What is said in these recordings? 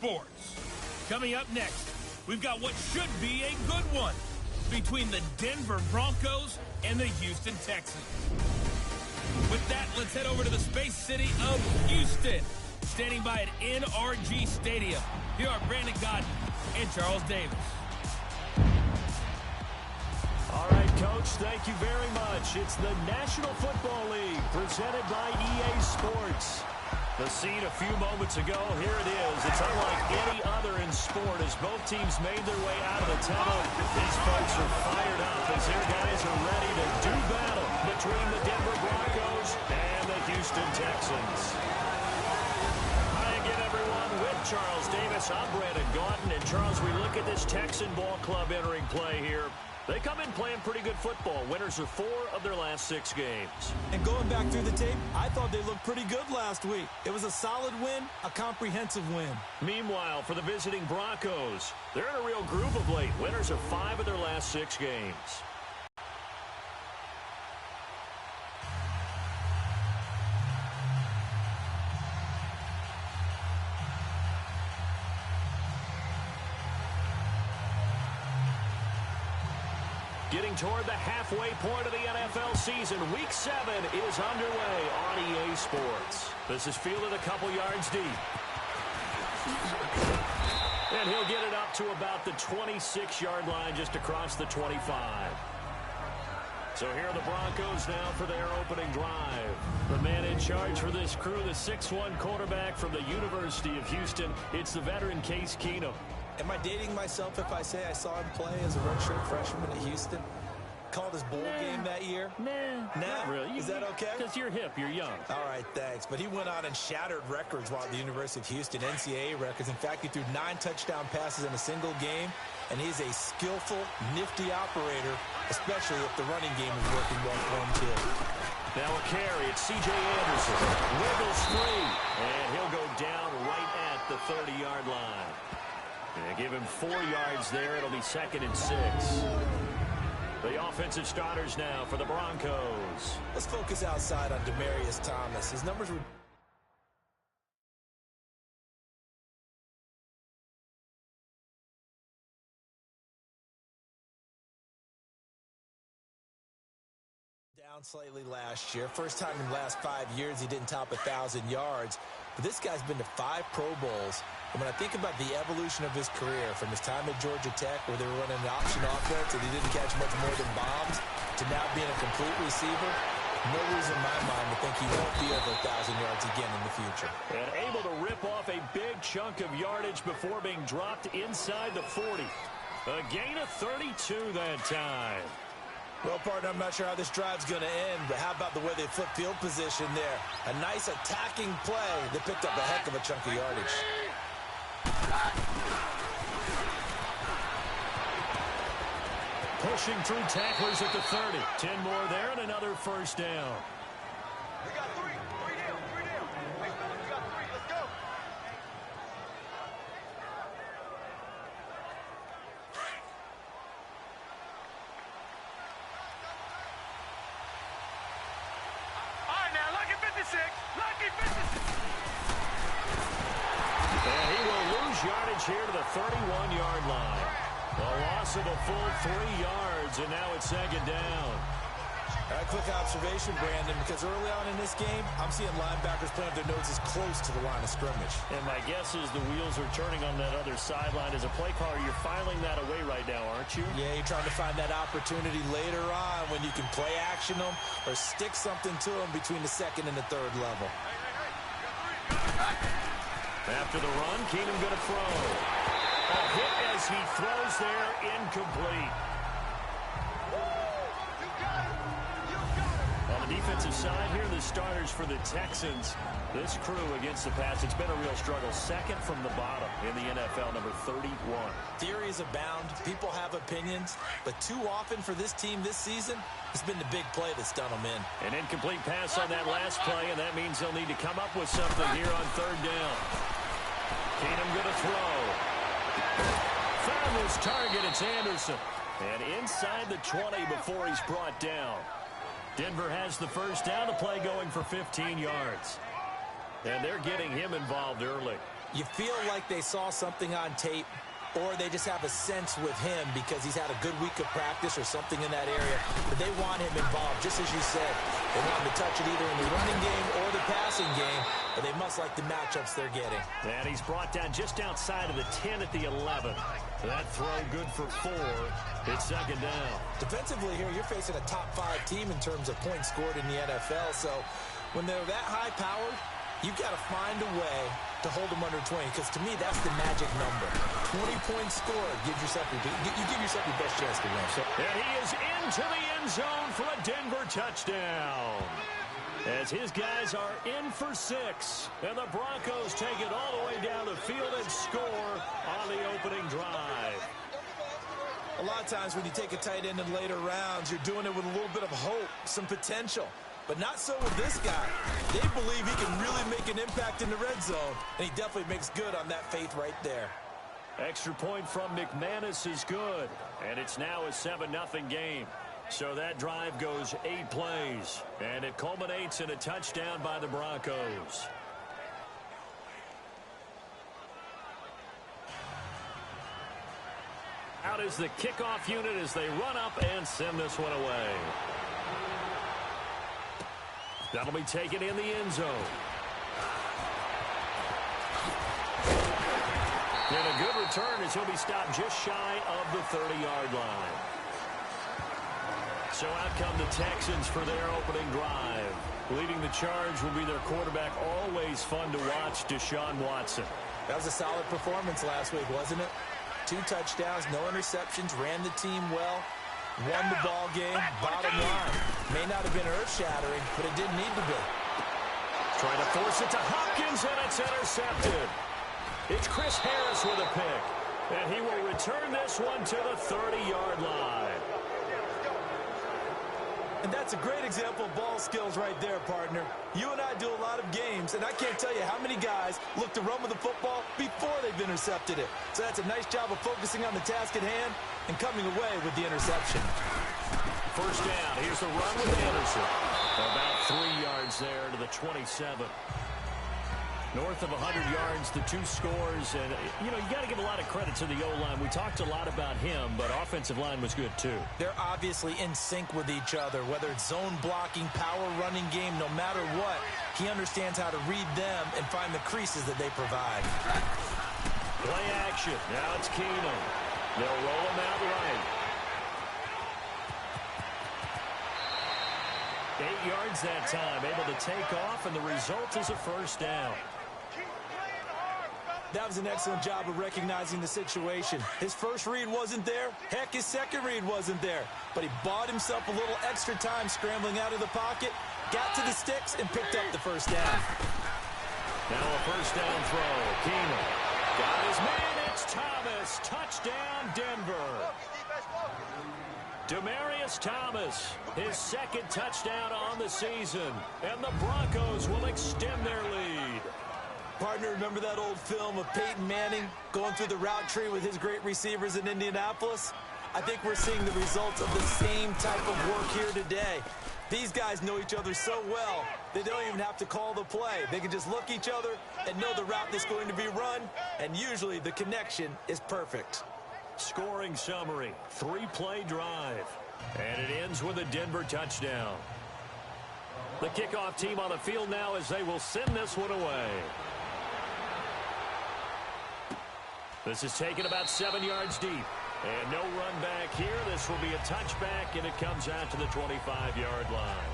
sports. Coming up next, we've got what should be a good one between the Denver Broncos and the Houston Texans. With that, let's head over to the Space City of Houston. Standing by at NRG Stadium, here are Brandon Godden and Charles Davis. All right, Coach, thank you very much. It's the National Football League presented by EA Sports. The scene a few moments ago, here it is. It's unlike any other in sport as both teams made their way out of the tunnel. These folks are fired up as their guys are ready to do battle between the Denver Broncos and the Houston Texans. Hi again, everyone. With Charles Davis, I'm Brandon Gaudin. And, Charles, we look at this Texan ball club entering play here. They come in playing pretty good football. Winners of 4 of their last 6 games. And going back through the tape, I thought they looked pretty good last week. It was a solid win, a comprehensive win. Meanwhile, for the visiting Broncos, they're in a real groove of late. Winners of 5 of their last 6 games. Getting toward the halfway point of the NFL season, Week 7 is underway on EA Sports. This is fielded a couple yards deep. And he'll get it up to about the 26-yard line just across the 25. So here are the Broncos now for their opening drive. The man in charge for this crew, the 6'1 quarterback from the University of Houston. It's the veteran Case Keenum. Am I dating myself if I say I saw him play as a redshirt freshman at Houston? Called his bowl game that year? Nah, not really. Is that okay? Because you're hip, you're young. All right, thanks. But he went on and shattered records while at the University of Houston, NCAA records. In fact, he threw 9 touchdown passes in a single game, and he's a skillful, nifty operator, especially if the running game is working well for him, too. Now a carry. It's C.J. Anderson. Wiggles free, and he'll go down right at the 30-yard line. And give him 4 yards there. It'll be 2nd and 6. The offensive starters now for the Broncos. Let's focus outside on Demaryius Thomas. His numbers were down slightly last year. First time in the last 5 years he didn't top 1,000 yards. But this guy's been to 5 Pro Bowls. And when I think about the evolution of his career, from his time at Georgia Tech, where they were running an option offense and he didn't catch much more than bombs, to now being a complete receiver, no reason in my mind to think he won't be over 1,000 yards again in the future. And able to rip off a big chunk of yardage before being dropped inside the 40. A gain of 32 that time. Well, partner, I'm not sure how this drive's going to end, but how about the way they flip field position there? A nice attacking play that picked up a heck of a chunk of yardage. Pushing through tacklers at the 30. 10 more there and another first down. We got 3. 3 down. 3 down. We got 3. Let's go. All right, now, lucky 56. Lucky 56. And he will lose yardage here to the 31-yard line. A loss of a full 3 yards, and now it's 2nd down. All right, quick observation, Brandon, because early on in this game, I'm seeing linebackers playing their noses close to the line of scrimmage. And my guess is the wheels are turning on that other sideline. As a play caller, you're filing that away right now, aren't you? Yeah, you're trying to find that opportunity later on when you can play action them or stick something to them between the 2nd and the 3rd level. After the run, Keenum going to throw. A hit as he throws there, incomplete. On the defensive side here, the starters for the Texans. This crew against the pass, it's been a real struggle. 2nd from the bottom in the NFL, number 31. Theories abound. People have opinions. But too often for this team this season, it's been the big play that's done them in. An incomplete pass on that last play, and that means they'll need to come up with something here on 3rd down. Keenum going to throw. Found his target, it's Anderson. And inside the 20 before he's brought down. Denver has the first down, the play going for 15 yards. And they're getting him involved early. You feel like they saw something on tape, or they just have a sense with him because he's had a good week of practice or something in that area. But they want him involved, just as you said. They want him to touch it either in the running game or the passing game, but they must like the matchups they're getting. And he's brought down just outside of the 10 at the 11. That throw good for 4. It's second down. Defensively here, you're facing a top-5 team in terms of points scored in the NFL, so when they're that high-powered, you've got to find a way to hold them under 20, because to me, that's the magic number. 20 points scored, you give yourself your best chance to win. So, and he is into the end zone for a Denver touchdown. As his guys are in for 6, and the Broncos take it all the way down the field and score on the opening drive. A lot of times when you take a tight end in later rounds, you're doing it with a little bit of hope, some potential. But not so with this guy. They believe he can really make an impact in the red zone, and he definitely makes good on that faith right there. Extra point from McManus is good, and it's now a 7-0 game. So that drive goes 8 plays, and it culminates in a touchdown by the Broncos. Out is the kickoff unit as they run up and send this one away. That'll be taken in the end zone. And a good return as he'll be stopped just shy of the 30-yard line. So out come the Texans for their opening drive. Leading the charge will be their quarterback. Always fun to watch, Deshaun Watson. That was a solid performance last week, wasn't it? 2 touchdowns, no interceptions, ran the team well. Won the ball game, bottom line. May not have been earth-shattering, but it didn't need to be. Trying to force it to Hopkins, and it's intercepted. It's Chris Harris with a pick, and he will return this one to the 30-yard line. And that's a great example of ball skills right there, partner. You and I do a lot of games, and I can't tell you how many guys look to run with the football before they've intercepted it. So that's a nice job of focusing on the task at hand and coming away with the interception. First down. Here's the run with Anderson. About 3 yards there to the 27. North of 100 yards, the 2 scores. And, you know, you got to give a lot of credit to the O-line. We talked a lot about him, but offensive line was good, too. They're obviously in sync with each other, whether it's zone blocking, power running game, no matter what. He understands how to read them and find the creases that they provide. Play action. Now it's Keenum. They'll roll him out right. 8 yards that time, able to take off, and the result is a first down. That was an excellent job of recognizing the situation. His first read wasn't there. Heck, his second read wasn't there. But he bought himself a little extra time scrambling out of the pocket, got to the sticks, and picked up the first down. Now a first down throw. Keenum got his man. It's Thomas. Touchdown, Denver. Demaryius Thomas, his second touchdown on the season. And the Broncos will extend their lead. Partner, remember that old film of Peyton Manning going through the route tree with his great receivers in Indianapolis? I think we're seeing the results of the same type of work here today. These guys know each other so well, they don't even have to call the play. They can just look each other and know the route that's going to be run, and usually the connection is perfect. Scoring summary, 3-play drive, and it ends with a Denver touchdown. The kickoff team on the field now as they will send this one away. This is taken about 7 yards deep. And no run back here. This will be a touchback, and it comes out to the 25-yard line.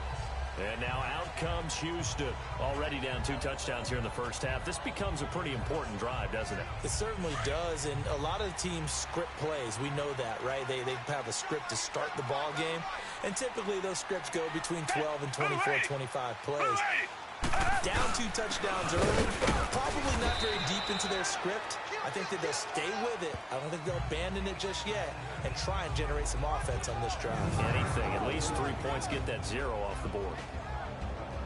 And now out comes Houston. Already down 2 touchdowns here in the first half. This becomes a pretty important drive, doesn't it? It certainly does, and a lot of teams script plays. We know that, right? They have a script to start the ball game, and typically those scripts go between 12 and 24, 25 plays. Down 2 touchdowns early, probably not very deep into their script. I think that they'll stay with it. I don't think they'll abandon it just yet and try and generate some offense on this drive. Anything, at least 3 points, get that 0 off the board.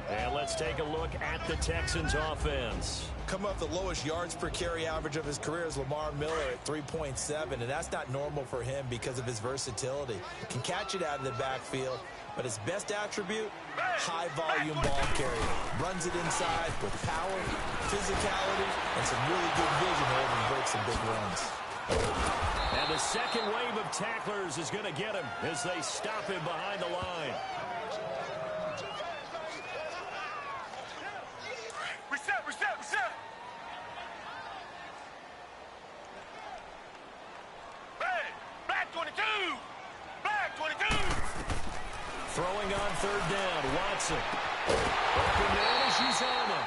And let's take a look at the Texans offense. Coming off the lowest yards per carry average of his career is Lamar Miller at 3.7, and that's not normal for him because of his versatility. Can catch it out of the backfield, but his best attribute, high-volume ball carrier. Runs it inside with power, physicality, and some really good vision able to break some big runs. And the second wave of tacklers is going to get him as they stop him behind the line. Reset. Hey, black 22. Throwing on third down, Watson. Open man is Uzama.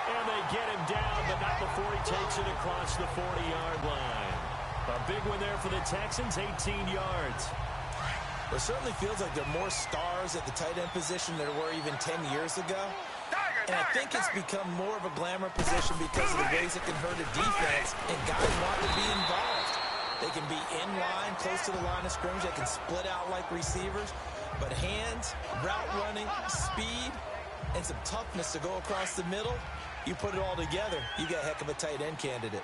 And they get him down, but not before he takes it across the 40-yard line. A big one there for the Texans, 18 yards. Well, it certainly feels like there are more stars at the tight end position than there were even 10 years ago. And I think it's become more of a glamour position because of the ways it can hurt a defense, and guys want to be involved. They can be in line, close to the line of scrimmage. They can split out like receivers. But hands, route running, speed, and some toughness to go across the middle, you put it all together, you got a heck of a tight end candidate.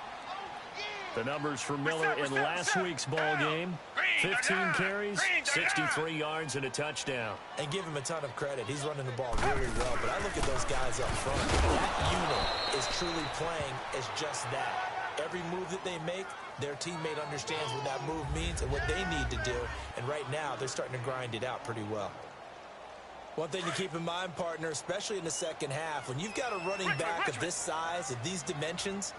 The numbers for Miller in last week's ball game: 15 carries, 63 yards, and a touchdown. And give him a ton of credit. He's running the ball really well. But I look at those guys up front. That unit is truly playing as just that. Every move that they make, their teammate understands what that move means and what they need to do. And right now, they're starting to grind it out pretty well. One thing to keep in mind, partner, especially in the second half, when you've got a running back of this size, of these dimensions,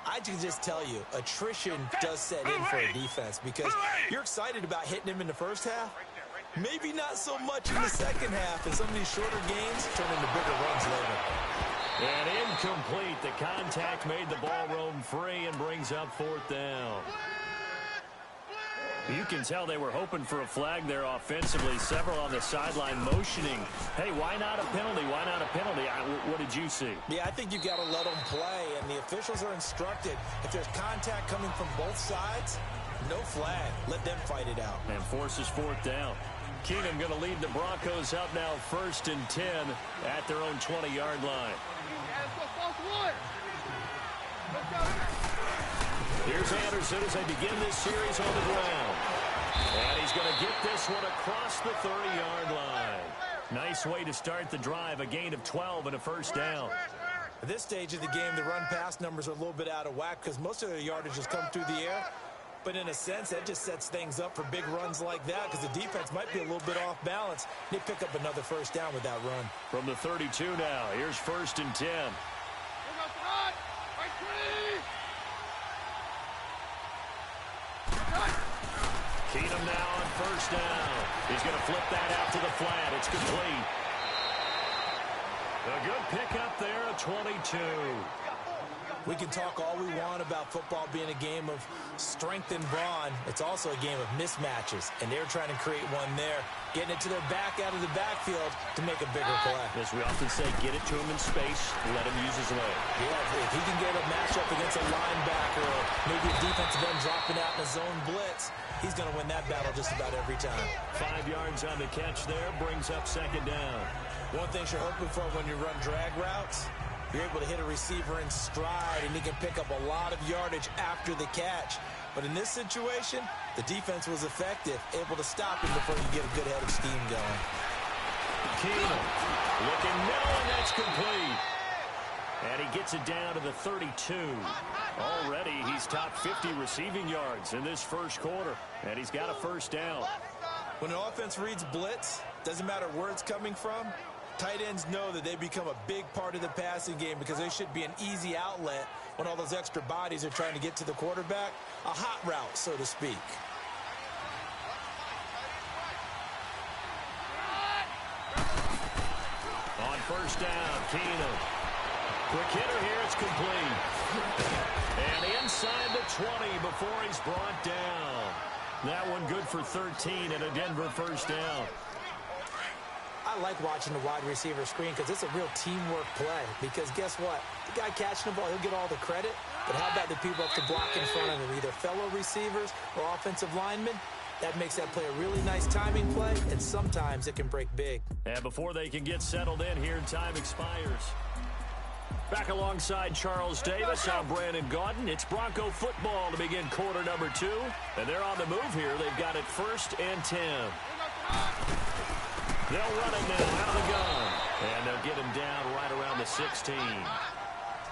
I can just tell you, attrition does set in for a defense because you're excited about hitting him in the first half. Maybe not so much in the second half, and some of these shorter games turn into bigger runs later. And incomplete. The contact made the ball roam free and brings up fourth down. You can tell they were hoping for a flag there offensively. Several on the sideline motioning. Hey, why not a penalty? Why not a penalty? What did you see? Yeah, I think you've got to let them play, and the officials are instructed. If there's contact coming from both sides, no flag. Let them fight it out. And forces fourth down. Keenum going to lead the Broncos up now 1st and 10 at their own 20-yard line. Here's Anderson as they begin this series on the ground. And he's going to get this one across the 30-yard line. Nice way to start the drive, a gain of 12 and a first down. At this stage of the game, the run-pass numbers are a little bit out of whack because most of their yardage has come through the air. But in a sense, that just sets things up for big runs like that because the defense might be a little bit off balance. They pick up another first down with that run. From the 32 now, here's 1st and 10. Keenum now on first down. He's going to flip that out to the flat. It's complete. A good pickup there at 22. We can talk all we want about football being a game of strength and brawn. It's also a game of mismatches, and they're trying to create one there, getting it to their back out of the backfield to make a bigger play. As we often say, get it to him in space, let him use his leg. Yeah, if he can get a matchup against a linebacker or maybe a defensive end dropping out in a zone blitz, he's going to win that battle just about every time. 5 yards on the catch there, brings up 2nd down. One thing you're hoping for when you run drag routes, you're able to hit a receiver in stride, and he can pick up a lot of yardage after the catch. But in this situation, the defense was effective, able to stop him before you get a good head of steam going. Keenum looking middle, and that's complete. And he gets it down to the 32. Already, he's topped 50 receiving yards in this first quarter, and he's got a first down. When an offense reads blitz, doesn't matter where it's coming from, tight ends know that they become a big part of the passing game because they should be an easy outlet when all those extra bodies are trying to get to the quarterback. A hot route, so to speak. On first down, Keenum. Quick hitter here, it's complete. And inside the 20 before he's brought down. That one good for 13 and a Denver first down. I like watching the wide receiver screen because it's a real teamwork play. Because guess what? The guy catching the ball, he'll get all the credit. But how about the the people up to block in front of him, either fellow receivers or offensive linemen. That makes that play a really nice timing play, and sometimes it can break big. And before they can get settled in here, time expires. Back alongside Charles Davis, I'm Brandon Gaudin. It's Bronco football to begin quarter number 2. And they're on the move here. They've got it 1st and 10. They'll run it now out of the gun. And they'll get him down right around the 16.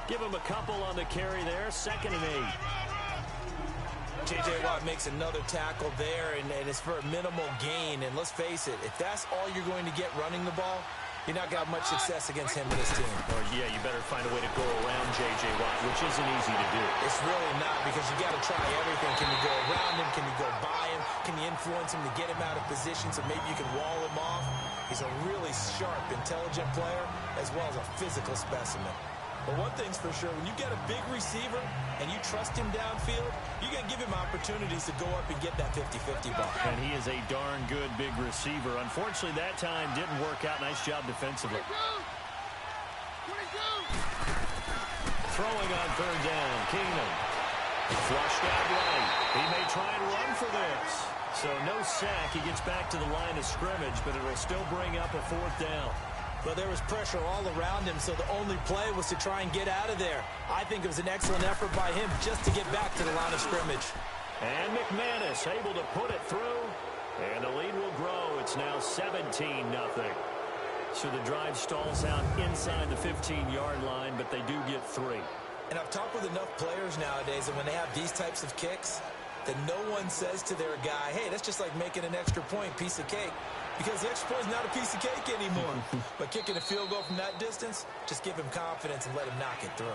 Give him a couple on the carry there. 2nd and 8. J.J. Watt makes another tackle there, and it's for a minimal gain. And let's face it, if that's all you're going to get running the ball, you're not going to have much success against him and his team. Or, yeah, you better find a way to go around J.J. Watt, which isn't easy to do. It's really not, because you got to try everything. Can you go around him? Can you go by him? Can you influence him to get him out of position so maybe you can wall him off? He's a really sharp, intelligent player, as well as a physical specimen. But one thing's for sure, when you get a big receiver and you trust him downfield, you're going to give him opportunities to go up and get that 50-50 ball. And he is a darn good big receiver. Unfortunately, that time didn't work out. Nice job defensively. Throwing on 3rd down, Keenum. Flushed out right. He may try and run for this. So no sack. He gets back to the line of scrimmage, but it'll still bring up a 4th down. Well, there was pressure all around him, so the only play was to try and get out of there. I think it was an excellent effort by him just to get back to the line of scrimmage. And McManus able to put it through, and the lead will grow. It's now 17-0. So the drive stalls out inside the 15-yard line, but they do get 3. And I've talked with enough players nowadays that when they have these types of kicks, that no one says to their guy, hey, that's just like making an extra point, piece of cake. Because the extra point is not a piece of cake anymore. But kicking a field goal from that distance, just give him confidence and let him knock it through.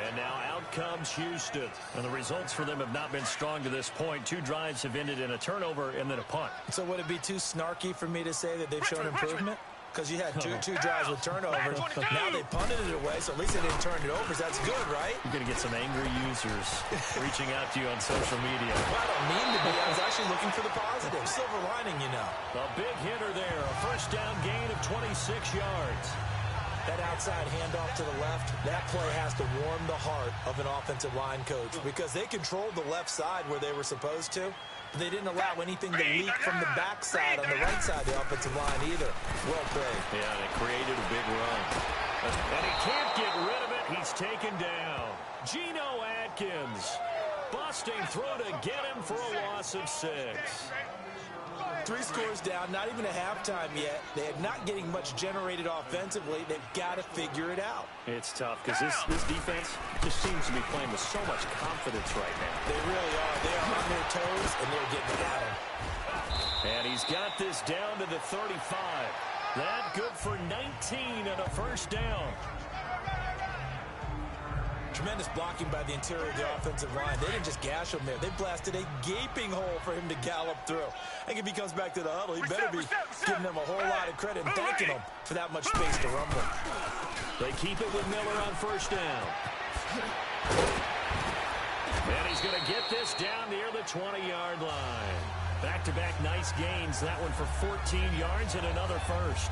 And now out comes Houston. And the results for them have not been strong to this point. 2 drives have ended in a turnover and then a punt. So would it be too snarky for me to say that they've shown improvement? Because you had two drives with turnovers. Now they punted it away, so at least they didn't turn it over. So that's good, right? You're going to get some angry users reaching out to you on social media. Well, I don't mean to be. I was actually looking for the positive. Silver lining, you know. A big hitter there. A 1st down gain of 26 yards. That outside handoff to the left, that play has to warm the heart of an offensive line coach because they controlled the left side where they were supposed to. But they didn't allow anything to leak from the backside on the right side of the offensive line either. Well played. Yeah, and it created a big run. And he can't get rid of it. He's taken down. Geno Atkins busting through to get him for a loss of 6. 3 scores down, not even a halftime yet. They are not getting much generated offensively. They've got to figure it out. It's tough because this defense just seems to be playing with so much confidence right now. They really are. They are on their toes, and they're getting it at him. And he's got this down to the 35. That good for 19 and a 1st down. Tremendous blocking by the interior of the offensive line. They didn't just gash him there. They blasted a gaping hole for him to gallop through. I think if he comes back to the huddle, he better be giving them a whole lot of credit and thanking them for that much space to rumble. They keep it with Miller on 1st down. And he's going to get this down near the 20-yard line. Back-to-back nice gains. That one for 14 yards and another 1st.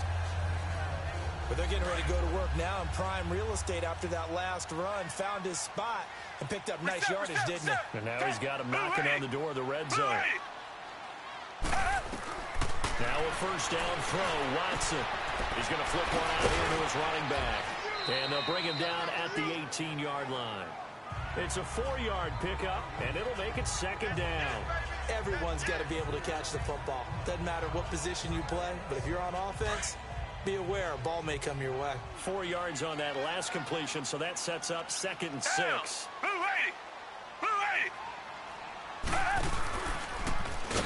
But they're getting ready to go to work now in prime real estate after that last run. Found his spot and picked up nice yardage, didn't he? And now he's got him knocking on the door of the red zone. Now a 1st down throw. Watson. He's going to flip one out here to his running back. And they'll bring him down at the 18-yard line. It's a 4-yard pickup, and it'll make it 2nd down. Everyone's got to be able to catch the football. Doesn't matter what position you play, but if you're on offense, be aware a ball may come your way. 4 yards on that last completion, so that sets up 2nd and 6.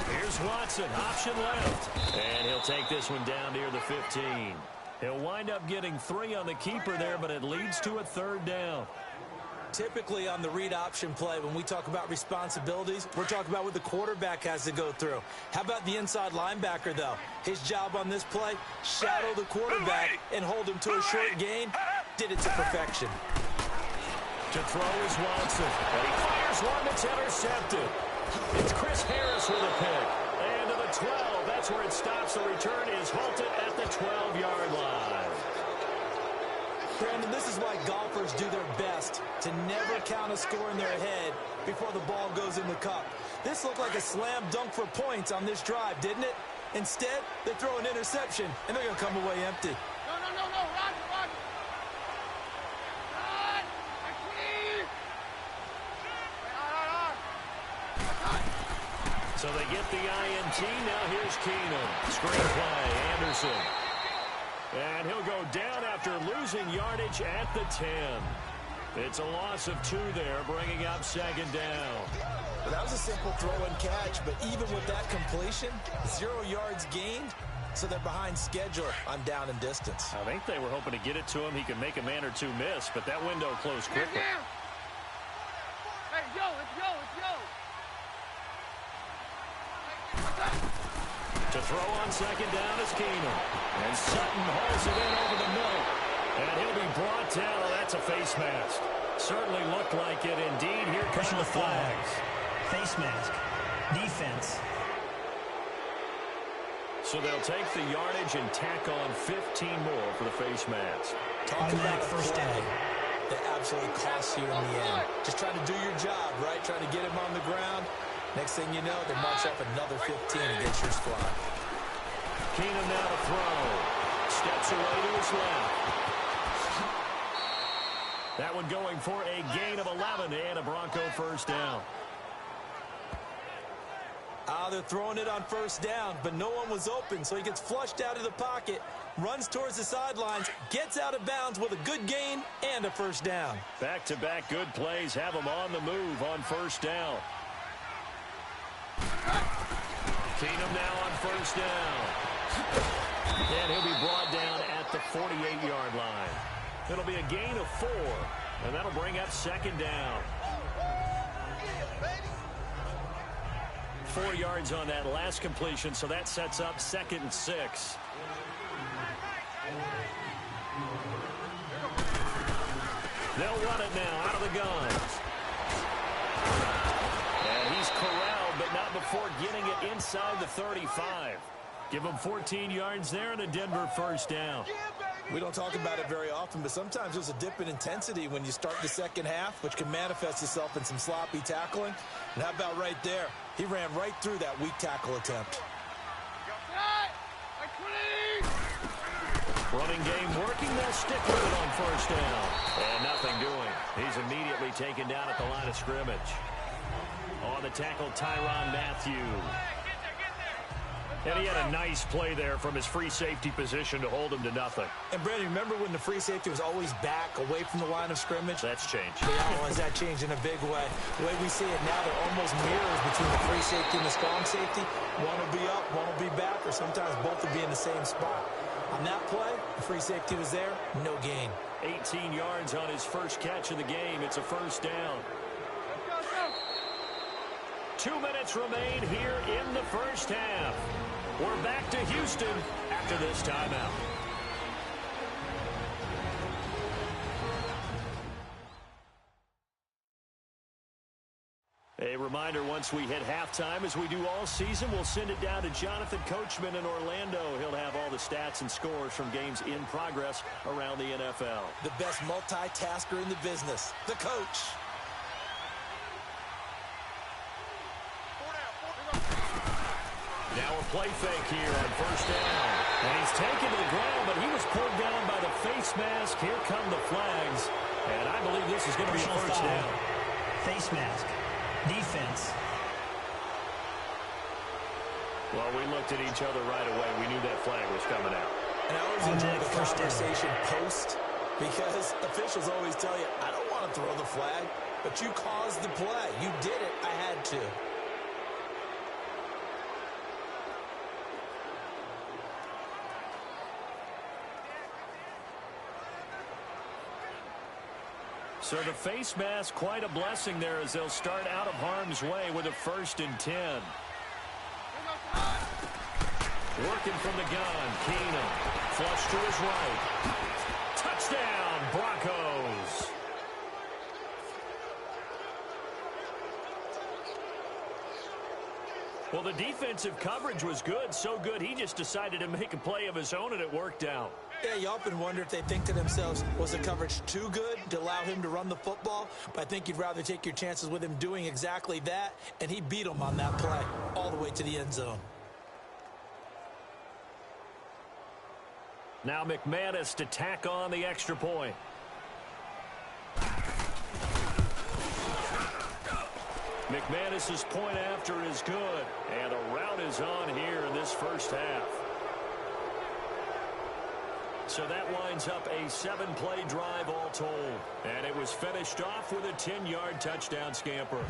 Here's Watson, option left. And he'll take this one down near the 15. He'll wind up getting 3 on the keeper there, but it leads to a 3rd down. Typically on the read option play, when we talk about responsibilities, we're talking about what the quarterback has to go through. How about the inside linebacker, though? His job on this play, shadow the quarterback and hold him to a short gain. Did it to perfection. To throw is Watson. And he fires one that's intercepted. It's Chris Harris with a pick. And to the 12. That's where it stops. The return is halted at the 12-yard line. Brandon, this is why golfers do their best want to score in their head before the ball goes in the cup. This looked like a slam dunk for points on this drive, didn't it? Instead, they throw an interception, and they're going to come away empty. No, Roger. Run. Clean. So they get the INT. Now here's Keenum. Screenplay, Anderson. And he'll go down after losing yardage at the 10. It's a loss of 2 there, bringing up second down. Well, that was a simple throw and catch, but even with that completion, 0 yards gained, so they're behind schedule on down and distance. I think they were hoping to get it to him. He could make a man or two miss, but that window closed quickly. Hey, yo, let's go. To throw on second down is Keenum. And Sutton hauls it in over the middle. And he'll be brought down. Oh, that's a face mask. Certainly looked like it indeed. Here come the flags. Face mask. Defense. So they'll take the yardage and tack on 15 more for the face mask. Talk about a first play down. that absolutely costs you in the end. Just trying to do your job, right? Trying to get him on the ground. Next thing you know, they march up another 15 against your squad. Keenum now to throw. Steps away to his left. That one going for a gain of 11 and a Bronco first down. They're throwing it on first down, but no one was open, so he gets flushed out of the pocket, runs towards the sidelines, gets out of bounds with a good gain and a first down. Back-to-back good plays have him on the move on first down. Keenum now on first down. And he'll be brought down at the 48-yard line. It'll be a gain of 4, and that'll bring up second down. 4 yards on that last completion, so that sets up 2nd and 6. They'll run it now out of the guns. And he's corralled, but not before getting it inside the 35. Give him 14 yards there and a Denver first down. We don't talk about it very often, but sometimes there's a dip in intensity when you start the second half, which can manifest itself in some sloppy tackling. And how about right there? He ran right through that weak tackle attempt. Running game working. They'll stick with it on first down. And nothing doing. He's immediately taken down at the line of scrimmage. On the tackle, Tyrann Mathieu. And he had a nice play there from his free safety position to hold him to nothing. And, Brandon, remember when the free safety was always back away from the line of scrimmage? That's changed. Yeah, has that changed in a big way? The way we see it now, they're almost mirrors between the free safety and the strong safety. One will be up, one will be back, or sometimes both will be in the same spot. On that play, the free safety was there, no gain. 18 yards on his first catch of the game. It's a first down. 2 minutes remain here in the first half. We're back to Houston after this timeout. A reminder, once we hit halftime, as we do all season, we'll send it down to Jonathan Coachman in Orlando. He'll have all the stats and scores from games in progress around the NFL. The best multitasker in the business, the coach. Now a play fake here on first down. And he's taken to the ground, but he was pulled down by the face mask. Here come the flags. And I believe this is going to be a first down. Face mask. Defense. Well, we looked at each other right away. We knew that flag was coming out. And I always enjoy the conversation post, because officials always tell you, I don't want to throw the flag, but you caused the play. You did it. I had to. So the face mask, quite a blessing there as they'll start out of harm's way with a 1st and 10. Working from the gun, Keenum. Flush to his right. Touchdown, Broncos. Well, the defensive coverage was good, so good he just decided to make a play of his own, and it worked out. Yeah, you often wonder if they think to themselves, was the coverage too good to allow him to run the football? But I think you'd rather take your chances with him doing exactly that, and he beat him on that play all the way to the end zone. Now McManus to tack on the extra point. McManus's point after is good, and a rout is on here in this first half. So that winds up a 7-play drive all told, and it was finished off with a 10-yard touchdown scamper.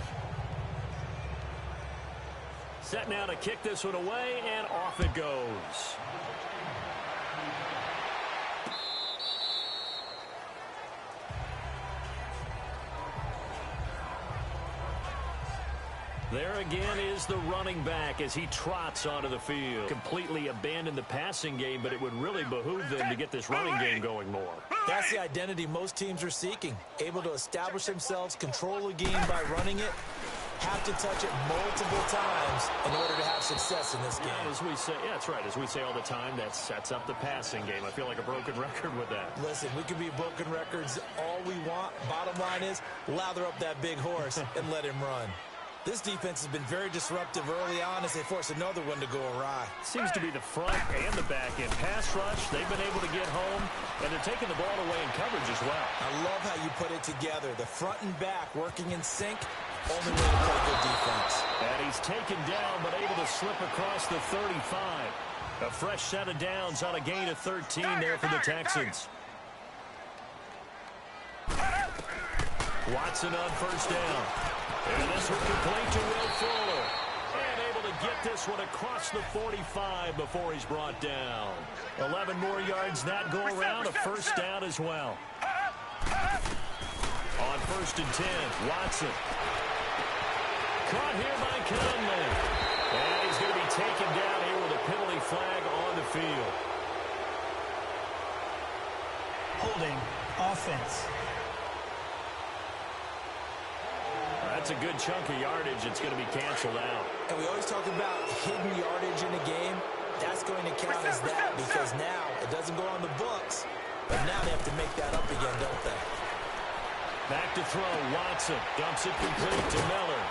Set now to kick this one away, and off it goes. There again is the running back as he trots onto the field. Completely abandoned the passing game, but it would really behoove them to get this running game going more. That's the identity most teams are seeking. Able to establish themselves, control the game by running it, have to touch it multiple times in order to have success in this game. Yeah, as we say, yeah, that's right. As we say all the time, that sets up the passing game. I feel like a broken record with that. Listen, we can be broken records all we want. Bottom line is, lather up that big horse and let him run. This defense has been very disruptive early on as they force another one to go awry. Seems to be the front and the back end. Pass rush, they've been able to get home, and they're taking the ball away in coverage as well. I love how you put it together. The front and back working in sync, only way to play good defense. And he's taken down, but able to slip across the 35. A fresh set of downs on a gain of 13 there for the Texans. Watson on first down. And this one complete to Will Fuller. And able to get this one across the 45 before he's brought down. 11 more yards that go around, a first down as well. On first and 10, Watson. Caught here by Conley. And he's going to be taken down here with a penalty flag on the field. Holding offense. That's a good chunk of yardage. It's going to be canceled out. And we always talk about hidden yardage in a game. That's going to count as that because now it doesn't go on the books, but now they have to make that up again, don't they? Back to throw. Watson dumps it complete to Miller.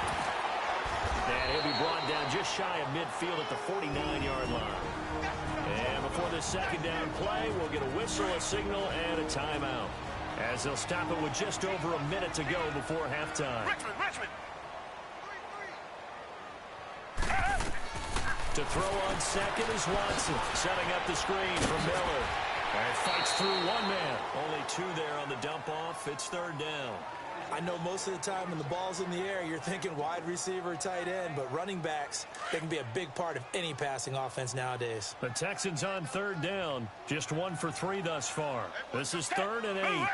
And he'll be brought down just shy of midfield at the 49-yard line. And before the second down play, we'll get a whistle, a signal, and a timeout, as they'll stop it with just over a minute to go before halftime. Richmond. To throw on second is Watson, setting up the screen for Miller. And fights through one man. Only two there on the dump off. It's third down. I know most of the time when the ball's in the air, you're thinking wide receiver, tight end, but running backs, they can be a big part of any passing offense nowadays. The Texans on third down, just 1 for 3 thus far. This is 3rd and 8.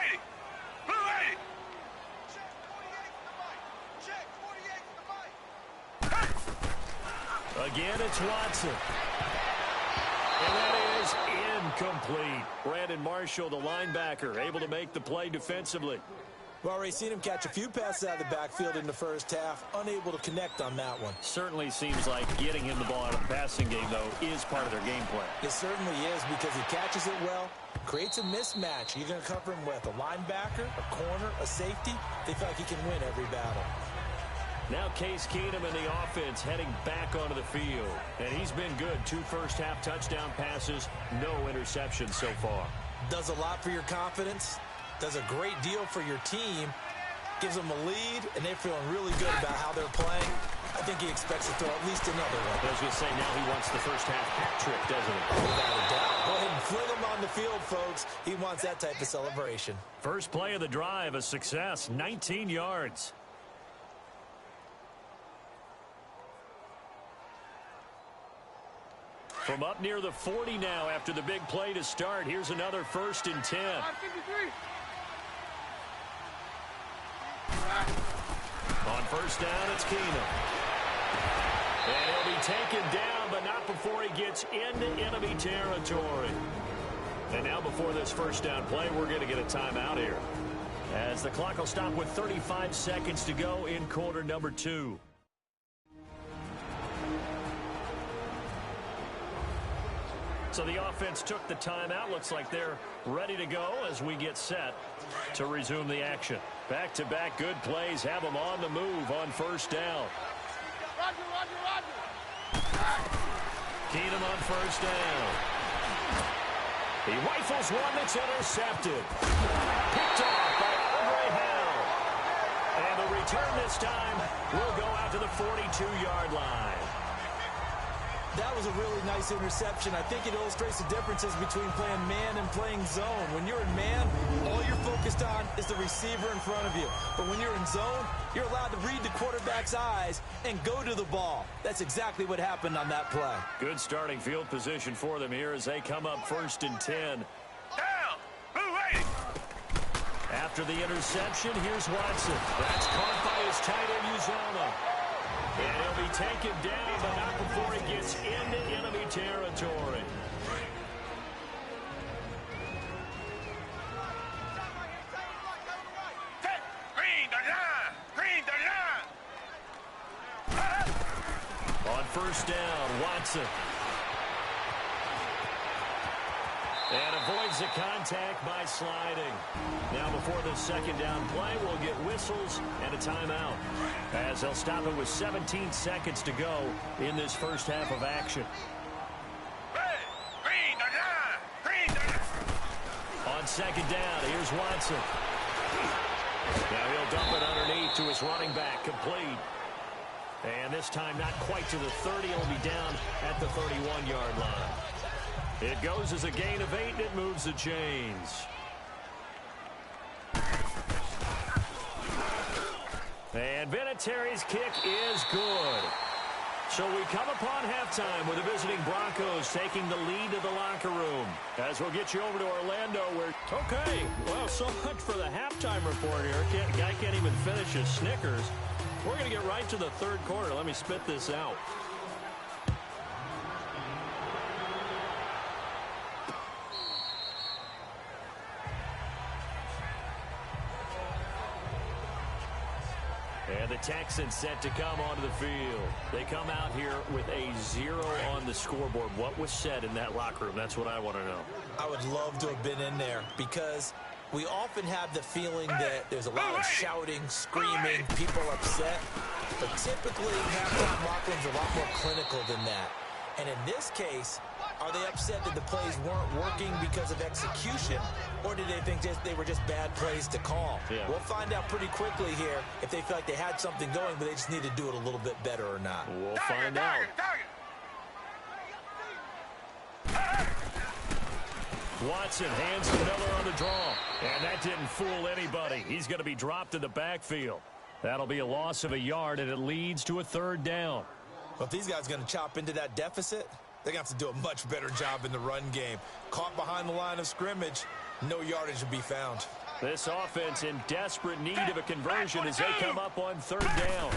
Again, it's Watson. And that is incomplete. Brandon Marshall, the linebacker, able to make the play defensively. We've already seen him catch a few passes out of the backfield in the first half, unable to connect on that one. Certainly seems like getting him the ball out of the passing game, though, is part of their game plan. It certainly is because he catches it well, creates a mismatch. You're going to cover him with a linebacker, a corner, a safety. They feel like he can win every battle. Now Case Keenum in the offense heading back onto the field. And he's been good. 2 first-half touchdown passes, no interceptions so far. Does a lot for your confidence. Does a great deal for your team. Gives them a lead, and they're feeling really good about how they're playing. I think he expects to throw at least another one. I was going to say, now he wants the first-half hat trick, doesn't he? Without a doubt. Go ahead and fling him on the field, folks. He wants that type of celebration. First play of the drive, a success, 19 yards. From up near the 40 now after the big play to start. Here's another 1st and 10. On first down, it's Keenum. And he'll be taken down, but not before he gets into enemy territory. And now before this first down play, we're going to get a timeout here, as the clock will stop with 35 seconds to go in quarter number 2. So the offense took the timeout. Looks like they're ready to go as we get set to resume the action. Back-to-back good plays have them on the move on first down. Keenum on first down. He rifles one that's intercepted. Picked off by Andre Howell. And the return this time will go out to the 42-yard line. That was a really nice interception. I think it illustrates the differences between playing man and playing zone. When you're in man, all you're focused on is the receiver in front of you. But when you're in zone, you're allowed to read the quarterback's eyes and go to the ball. That's exactly what happened on that play. Good starting field position for them here as they come up 1st and 10. Down! Move it! After the interception, here's Watson. That's caught by his tight end, Uzomah. And he'll be taken down, but not before he gets into enemy territory. Green the line! Green the line! On first down, Watson. And avoids the contact by sliding. Now before the second down play, we'll get whistles and a timeout, as they'll stop it with 17 seconds to go in this first half of action. Green the line! Green the line! On second down, here's Watson. Now he'll dump it underneath to his running back, complete. And this time not quite to the 30. He'll be down at the 31-yard line. It goes as a gain of 8, and it moves the chains. And Vinatieri's kick is good. So we come upon halftime with the visiting Broncos taking the lead to the locker room. As we'll get you over to Orlando where... Okay, well, so much for the halftime report here. Guy can't even finish his Snickers. We're going to get right to the third quarter. Let me spit this out. And the Texans set to come onto the field. They come out here with a 0 on the scoreboard. What was said in that locker room? That's what I want to know. I would love to have been in there because we often have the feeling that there's a lot of shouting, screaming, people upset. But typically, halftime locker rooms are a lot more clinical than that. And in this case, are they upset that the plays weren't working because of execution, or did they think they were just bad plays to call? Yeah. We'll find out pretty quickly here if they feel like they had something going, but they just need to do it a little bit better or not. We'll find out. Watson hands to Miller on the draw. And that didn't fool anybody. He's going to be dropped in the backfield. That'll be a loss of a yard, and it leads to a third down. Well, if these guys are going to chop into that deficit, they're going to have to do a much better job in the run game. Caught behind the line of scrimmage, no yardage to be found. This offense in desperate need of a conversion as they come up on third down.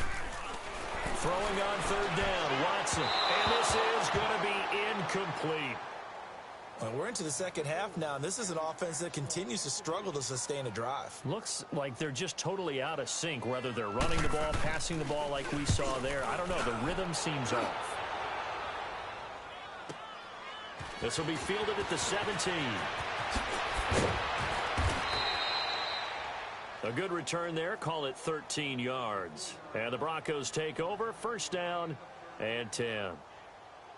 Throwing on third down, Watson. And this is going to be incomplete. Well, we're into the second half now, and this is an offense that continues to struggle to sustain a drive. Looks like they're just totally out of sync, whether they're running the ball, passing the ball like we saw there. I don't know. The rhythm seems off. This will be fielded at the 17. A good return there. Call it 13 yards. And the Broncos take over. First down and 10.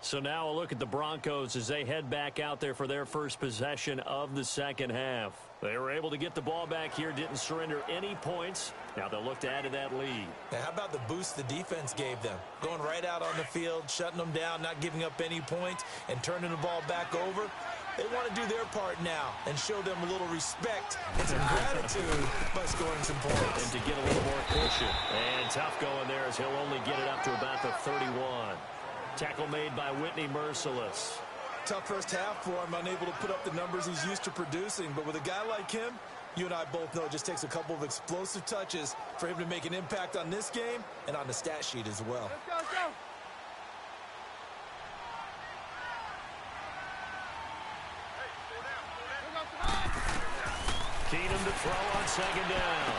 So now a look at the Broncos as they head back out there for their first possession of the second half. They were able to get the ball back here, didn't surrender any points. Now they'll look to add to that lead. Now, how about the boost the defense gave them? Going right out on the field, shutting them down, not giving up any points, and turning the ball back over. They want to do their part now and show them a little respect and some gratitude by scoring some points. And to get a little more cushion. And tough going there as he'll only get it up to about the 31. Tackle made by Whitney Merciless. Tough first half for him, unable to put up the numbers he's used to producing. But with a guy like him, you and I both know it just takes a couple of explosive touches for him to make an impact on this game and on the stat sheet as well. Let's go. Keenum to throw on second down.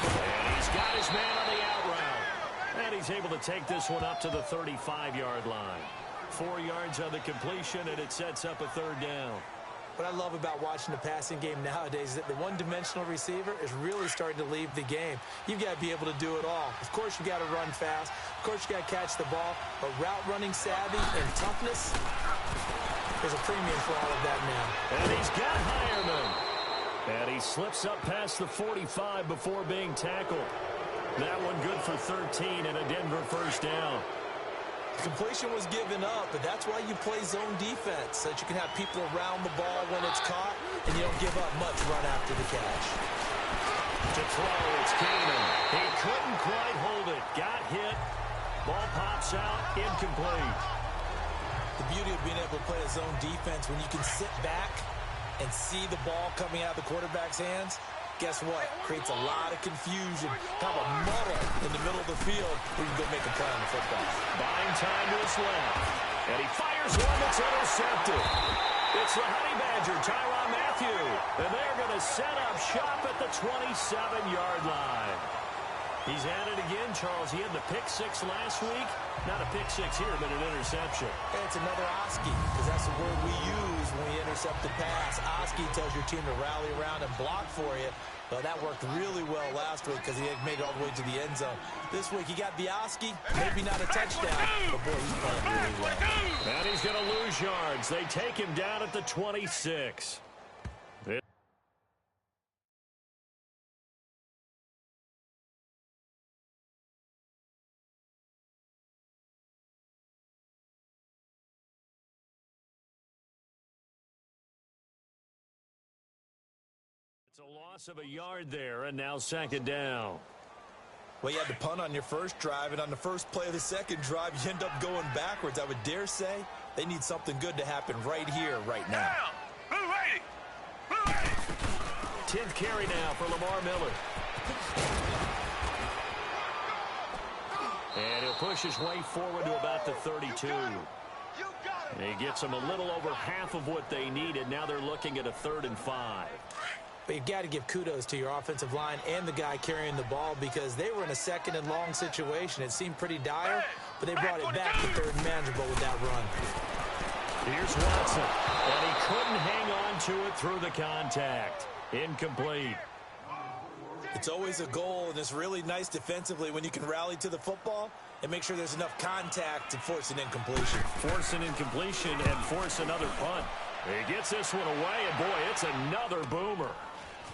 And he's got his man on the out route. And he's able to take this one up to the 35-yard line. 4 yards on the completion, and it sets up a third down. What I love about watching the passing game nowadays is that the one-dimensional receiver is really starting to leave the game. You've got to be able to do it all. Of course, you've got to run fast. Of course, you got to catch the ball. But route running savvy and toughness, there's a premium for all of that now. And he's got Hireman. And he slips up past the 45 before being tackled. That one good for 13 and a Denver first down. Completion was given up, but that's why you play zone defense, so that you can have people around the ball when it's caught, and you don't give up much run after the catch. To throw, it's Keenan. He couldn't quite hold it. Got hit. Ball pops out, incomplete. The beauty of being able to play a zone defense when you can sit back and see the ball coming out of the quarterback's hands, guess what? Creates a lot of confusion, kind of a muddle in the middle of the field where you can go make a play on the football. Buying time to his left. And he fires one that's intercepted. It's the Honey Badger, Tyrann Mathieu. And they're going to set up shop at the 27-yard line. He's at it again, Charles. He had the pick six last week. Not a pick six here, but an interception. Hey, it's another Oski, because that's the word we use when we intercept the pass. Oski tells your team to rally around and block for you. Well, that worked really well last week because he had made it all the way to the end zone. This week, he got the Oski, maybe not a touchdown, but boy, he's playing really well. And he's going to lose yards. They take him down at the 26. It's a loss of a yard there, and now second down. Well, you had to punt on your first drive, and on the first play of the second drive, you end up going backwards. I would dare say they need something good to happen right here, right now. 10th carry now for Lamar Miller. And he'll push his way forward to about the 32. He gets them a little over half of what they needed. Now they're looking at a 3rd and 5. But you've got to give kudos to your offensive line and the guy carrying the ball because they were in a 2nd and long situation. It seemed pretty dire, but they brought it back to 3rd and manageable with that run. Here's Watson, and he couldn't hang on to it through the contact. Incomplete. It's always a goal, and it's really nice defensively when you can rally to the football and make sure there's enough contact to force an incompletion. Force an incompletion and force another punt. He gets this one away, and boy, it's another boomer.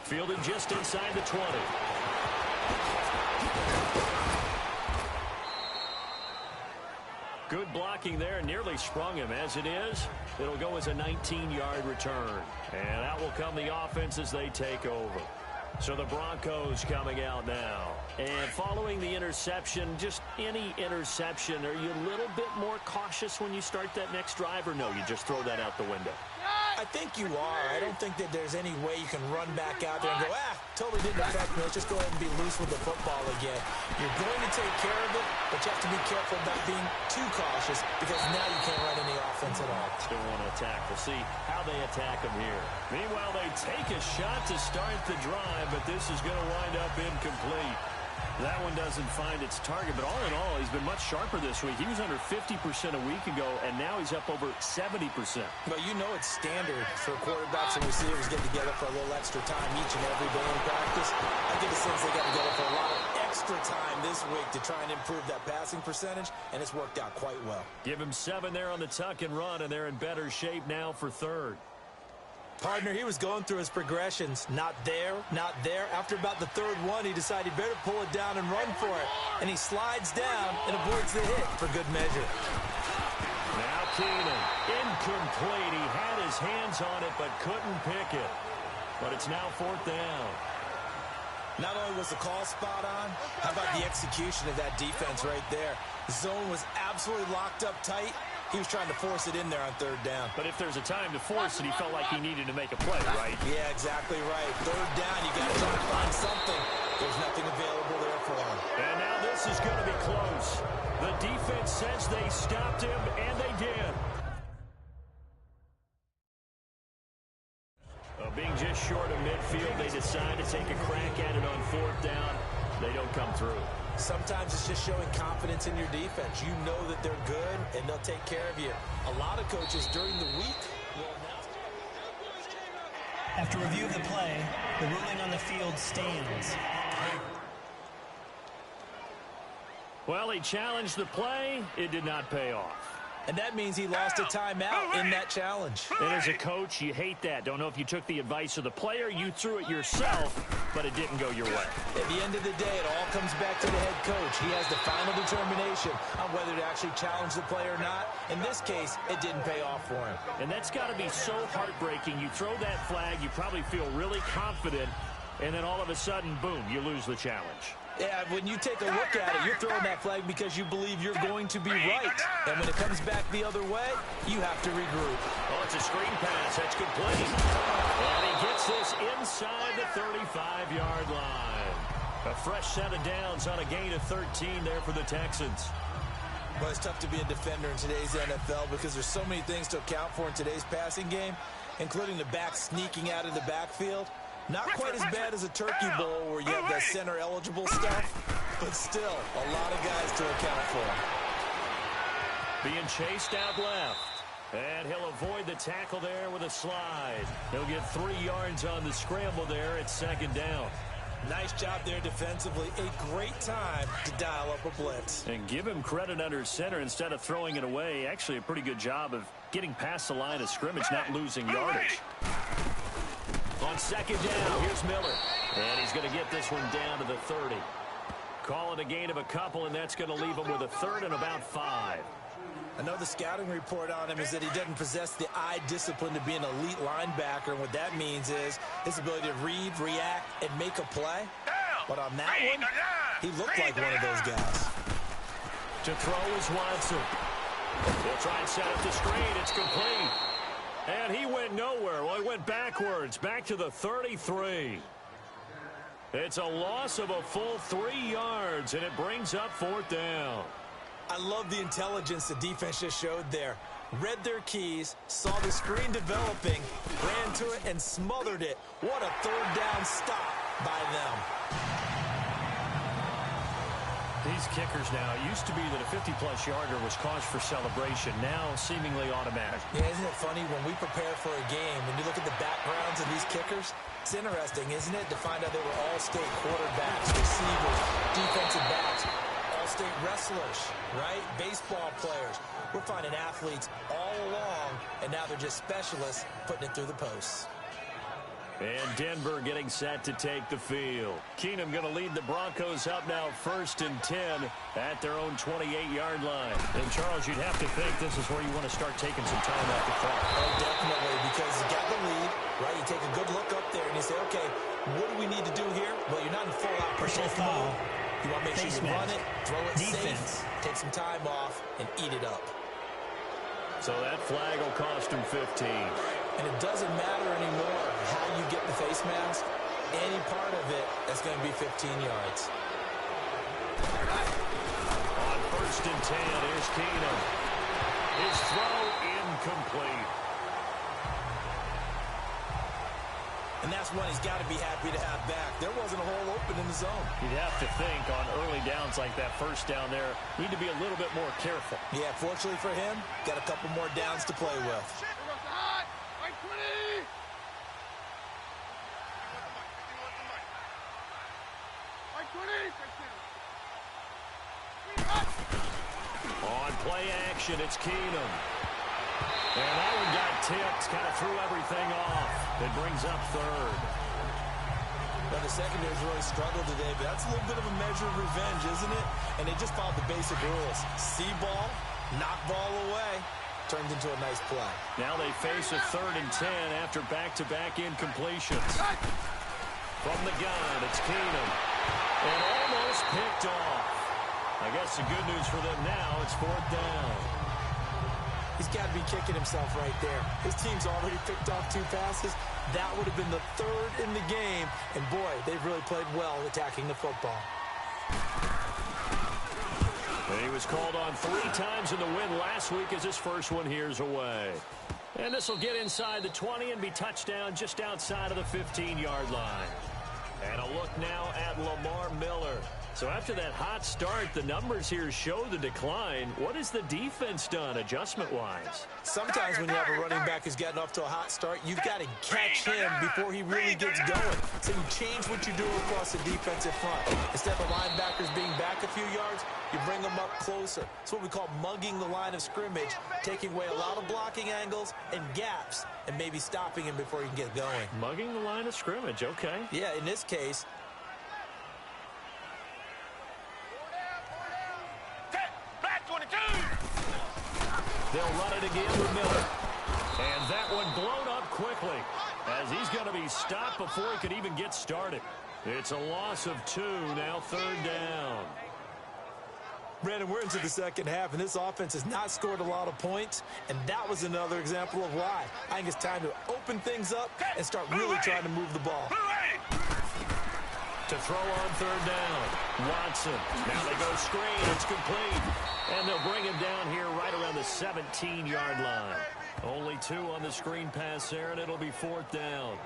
Fielded just inside the 20. Good blocking there, nearly sprung him. As it is, it'll go as a 19-yard return. And out will come the offense as they take over. So the Broncos coming out now. And following the interception, just any interception, are you a little bit more cautious when you start that next drive, or no, you just throw that out the window? I think you are. I don't think that there's any way you can run back out there and go, totally didn't affect me. Let's just go ahead and be loose with the football again. You're going to take care of it, but you have to be careful about being too cautious because now you can't run any offense at all. Still want to attack. We'll see how they attack them here. Meanwhile, they take a shot to start the drive, but this is going to wind up incomplete. That one doesn't find its target, but all in all, he's been much sharper this week. He was under 50% a week ago, and now he's up over 70%. But you know it's standard for quarterbacks and receivers get together for a little extra time each and every day in practice. I get the sense they got together for a lot of extra time this week to try and improve that passing percentage, and it's worked out quite well. Give him 7 there on the tuck and run, and they're in better shape now for 3rd. Partner, he was going through his progressions. Not there, not there. After about the 3rd one, he decided better pull it down and run for it. And he slides down and avoids the hit for good measure. Now Keenan, incomplete. He had his hands on it but couldn't pick it. But it's now 4th down. Not only was the call spot on, how about the execution of that defense right there? The zone was absolutely locked up tight. He was trying to force it in there on 3rd down. But if there's a time to force it, he felt like he needed to make a play, right? Yeah, exactly right. 3rd down, you got to try to find something. There's nothing available there for him. And now this is going to be close. The defense says they stopped him, and they did. Being just short of midfield, they decide to take a crack at it on 4th down. They don't come through. Sometimes it's just showing confidence in your defense. You know that they're good, and they'll take care of you. A lot of coaches during the week will announce. After review of the play, the ruling on the field stands. Well, he challenged the play. It did not pay off. And that means he lost a timeout in that challenge. And as a coach, you hate that. Don't know if you took the advice of the player, you threw it yourself, but it didn't go your way. At the end of the day, it all comes back to the head coach. He has the final determination on whether to actually challenge the play or not. In this case, it didn't pay off for him. And that's got to be so heartbreaking. You throw that flag, you probably feel really confident, and then all of a sudden, boom, you lose the challenge. Yeah, when you take a look at it, you're throwing that flag because you believe you're going to be right. And when it comes back the other way, you have to regroup. Oh, it's a screen pass. That's complete. And he gets this inside the 35-yard line. A fresh set of downs on a gain of 13 there for the Texans. Well, it's tough to be a defender in today's NFL because there's so many things to account for in today's passing game, including the back sneaking out of the backfield. Not quite as bad as a turkey bowl where you have the center-eligible stuff, but still a lot of guys to account for. Being chased out left. And he'll avoid the tackle there with a slide. He'll get 3 yards on the scramble there at second down. Nice job there defensively. A great time to dial up a blitz. And give him credit under center instead of throwing it away. Actually a pretty good job of getting past the line of scrimmage, not losing yardage. On second down, here's Miller. And he's going to get this one down to the 30. Call it a gain of a couple, and that's going to leave him with a third and about 5. I know the scouting report on him is that he doesn't possess the eye discipline to be an elite linebacker. And what that means is his ability to read, react, and make a play. But on that one, he looked like one of those guys. To throw is Watson. He'll try and set up the screen. It's complete. And he went nowhere. Well, he went backwards, back to the 33. It's a loss of a full 3 yards, and it brings up 4th down. I love the intelligence the defense just showed there. Read their keys, saw the screen developing, ran to it, and smothered it. What a 3rd down stop by them. These kickers now, it used to be that a 50-plus yarder was cause for celebration. Now, seemingly automatic. Yeah, isn't it funny? When we prepare for a game, when you look at the backgrounds of these kickers, it's interesting, isn't it, to find out they were all-state quarterbacks, receivers, defensive backs, all-state wrestlers, right? Baseball players. We're finding athletes all along, and now they're just specialists putting it through the posts. And Denver getting set to take the field. Keenum going to lead the Broncos up now 1st and 10 at their own 28-yard line. And, Charles, you'd have to think this is where you want to start taking some time off the clock. Oh, definitely, because you got the lead, right? You take a good look up there and you say, okay, what do we need to do here? Well, you're not in full-out Personal protect foul. mode. You want to make sure you run it, throw it Defense. safe, take some time off, and eat it up. So that flag will cost him 15. And it doesn't matter anymore how you get the face mask. Any part of it, that's going to be 15 yards. On 1st and 10, here's Keenum. His throw incomplete. And that's one he's got to be happy to have back. There wasn't a hole open in the zone. You'd have to think on early downs like that 1st down there, need to be a little bit more careful. Yeah, fortunately for him, got a couple more downs to play with. On play action, it's Keenum. And that one got tipped, kind of threw everything off. It brings up 3rd. Well, the secondary's really struggled today, but that's a little bit of a measure of revenge, isn't it? And they just followed the basic rules. See ball, knock ball away. Turned into a nice play. Now they face a 3rd and 10 after back-to-back incompletions. From the gun, it's Keenum. And almost picked off. I guess the good news for them now, it's 4th down. He's got to be kicking himself right there. His team's already picked off 2 passes. That would have been the 3rd in the game. And, boy, they've really played well attacking the football. He was called on 3 times in the win last week as his first one here's away. And this will get inside the 20 and be touchdown just outside of the 15-yard line. And a look now at Lamar Miller. So after that hot start, the numbers here show the decline. What has the defense done adjustment-wise? Sometimes when you have a running back who's gotten off to a hot start, you've got to catch him before he really gets going. So you change what you do across the defensive front. Instead of the linebackers being back a few yards, you bring them up closer. It's what we call mugging the line of scrimmage, taking away a lot of blocking angles and gaps, and maybe stopping him before he can get going. Mugging the line of scrimmage, okay. Yeah, in this case, they'll run it again with Miller. And that one blown up quickly as he's going to be stopped before he could even get started. It's a loss of 2, now 3rd down. Brandon, we're into the second half, and this offense has not scored a lot of points, and that was another example of why. I think it's time to open things up and start really trying to move the ball. To throw on 3rd down, Watson. Now they go screen. It's complete. And they'll bring him down here right around the 17-yard line. Only 2 on the screen pass there, and it'll be 4th down.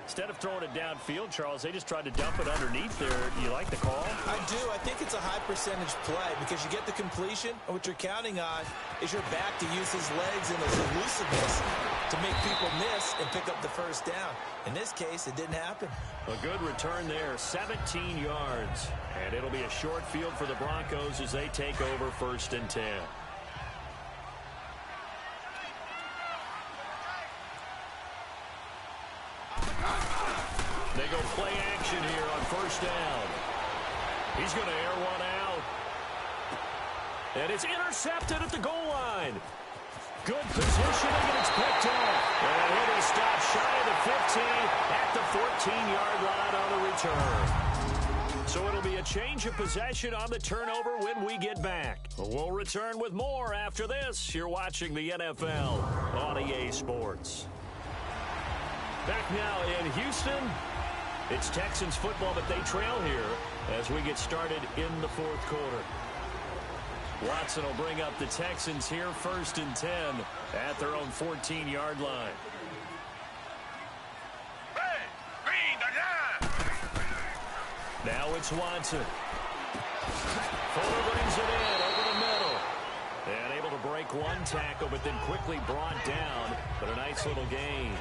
Instead of throwing it downfield, Charles, they just tried to dump it underneath there. You like the call? I do. I think it's a high-percentage play because you get the completion, and what you're counting on is your back to use his legs and his elusiveness to make people miss and pick up the 1st down. In this case, it didn't happen. A good return there, 17 yards. And it'll be a short field for the Broncos as they take over 1st and 10. They go play action here on 1st down. He's going to air one out. And it's intercepted at the goal line. Good positioning, and it's picked up. And it is stopped shy of the 15 at the 14-yard line on the return. So it'll be a change of possession on the turnover when we get back. We'll return with more after this. You're watching the NFL on EA Sports. Back now in Houston. It's Texans football, but they trail here as we get started in the 4th quarter. Watson will bring up the Texans here 1st and 10 at their own 14-yard line. Now it's Watson. Fuller brings it in over the middle. And able to break one tackle, but then quickly brought down. But a nice little gain.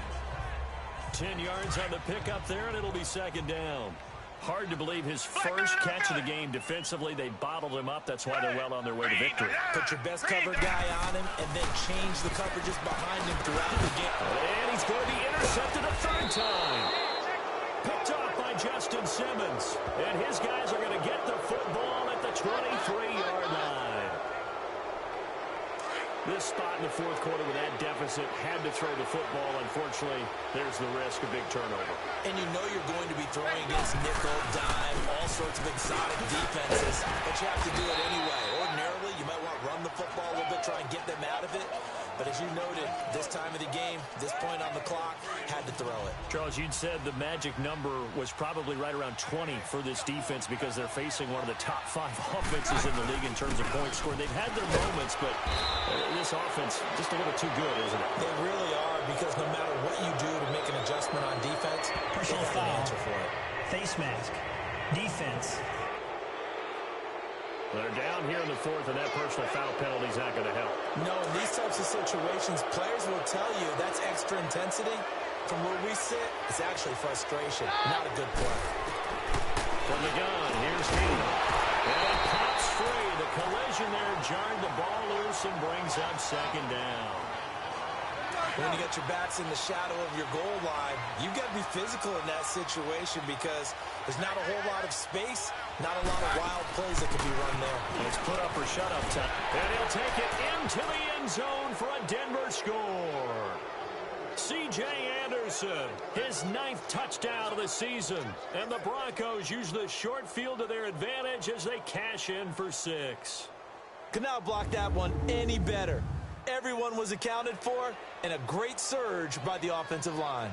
10 yards on the pickup there, and it'll be 2nd down. Hard to believe his first catch of the game defensively. They bottled him up. That's why they're well on their way to victory. Put your best covered guy on him and then change the coverages behind him throughout the game. And he's going to be intercepted a 3rd time. Picked off by Justin Simmons. And his guys are going to get the football at the 23-yard line. This spot in the 4th quarter with that deficit had to throw the football. Unfortunately, there's the risk of big turnover. And you know you're going to be throwing against nickel, dime, all sorts of exotic defenses, but you have to do it anyway. Ordinarily, you might want to run the football a little bit, try and get them out of it. But as you noted, this time of the game, this point on the clock, had to throw it. Charles, you'd said the magic number was probably right around 20 for this defense because they're facing one of the top 5 offenses in the league in terms of points scored. They've had their moments, but this offense just a little too good, isn't it? They really are, because no matter what you do to make an adjustment on defense, personal they have foul, an answer for it. face mask, defense. They're down here in the 4th, and that personal foul penalty is not going to help. No, in these types of situations, players will tell you that's extra intensity. From where we sit, it's actually frustration. Not a good play. From the gun, here's Heaton. And it pops free. The collision there jarred the ball loose and brings up 2nd down. When you get your backs in the shadow of your goal line, you've got to be physical in that situation because there's not a whole lot of space, not a lot of wild plays that can be run there. It's put up or shut up time. And he'll take it into the end zone for a Denver score. C.J. Anderson, his 9th touchdown of the season. And the Broncos use the short field to their advantage as they cash in for 6. Could not block that one any better. Everyone was accounted for, and a great surge by the offensive line.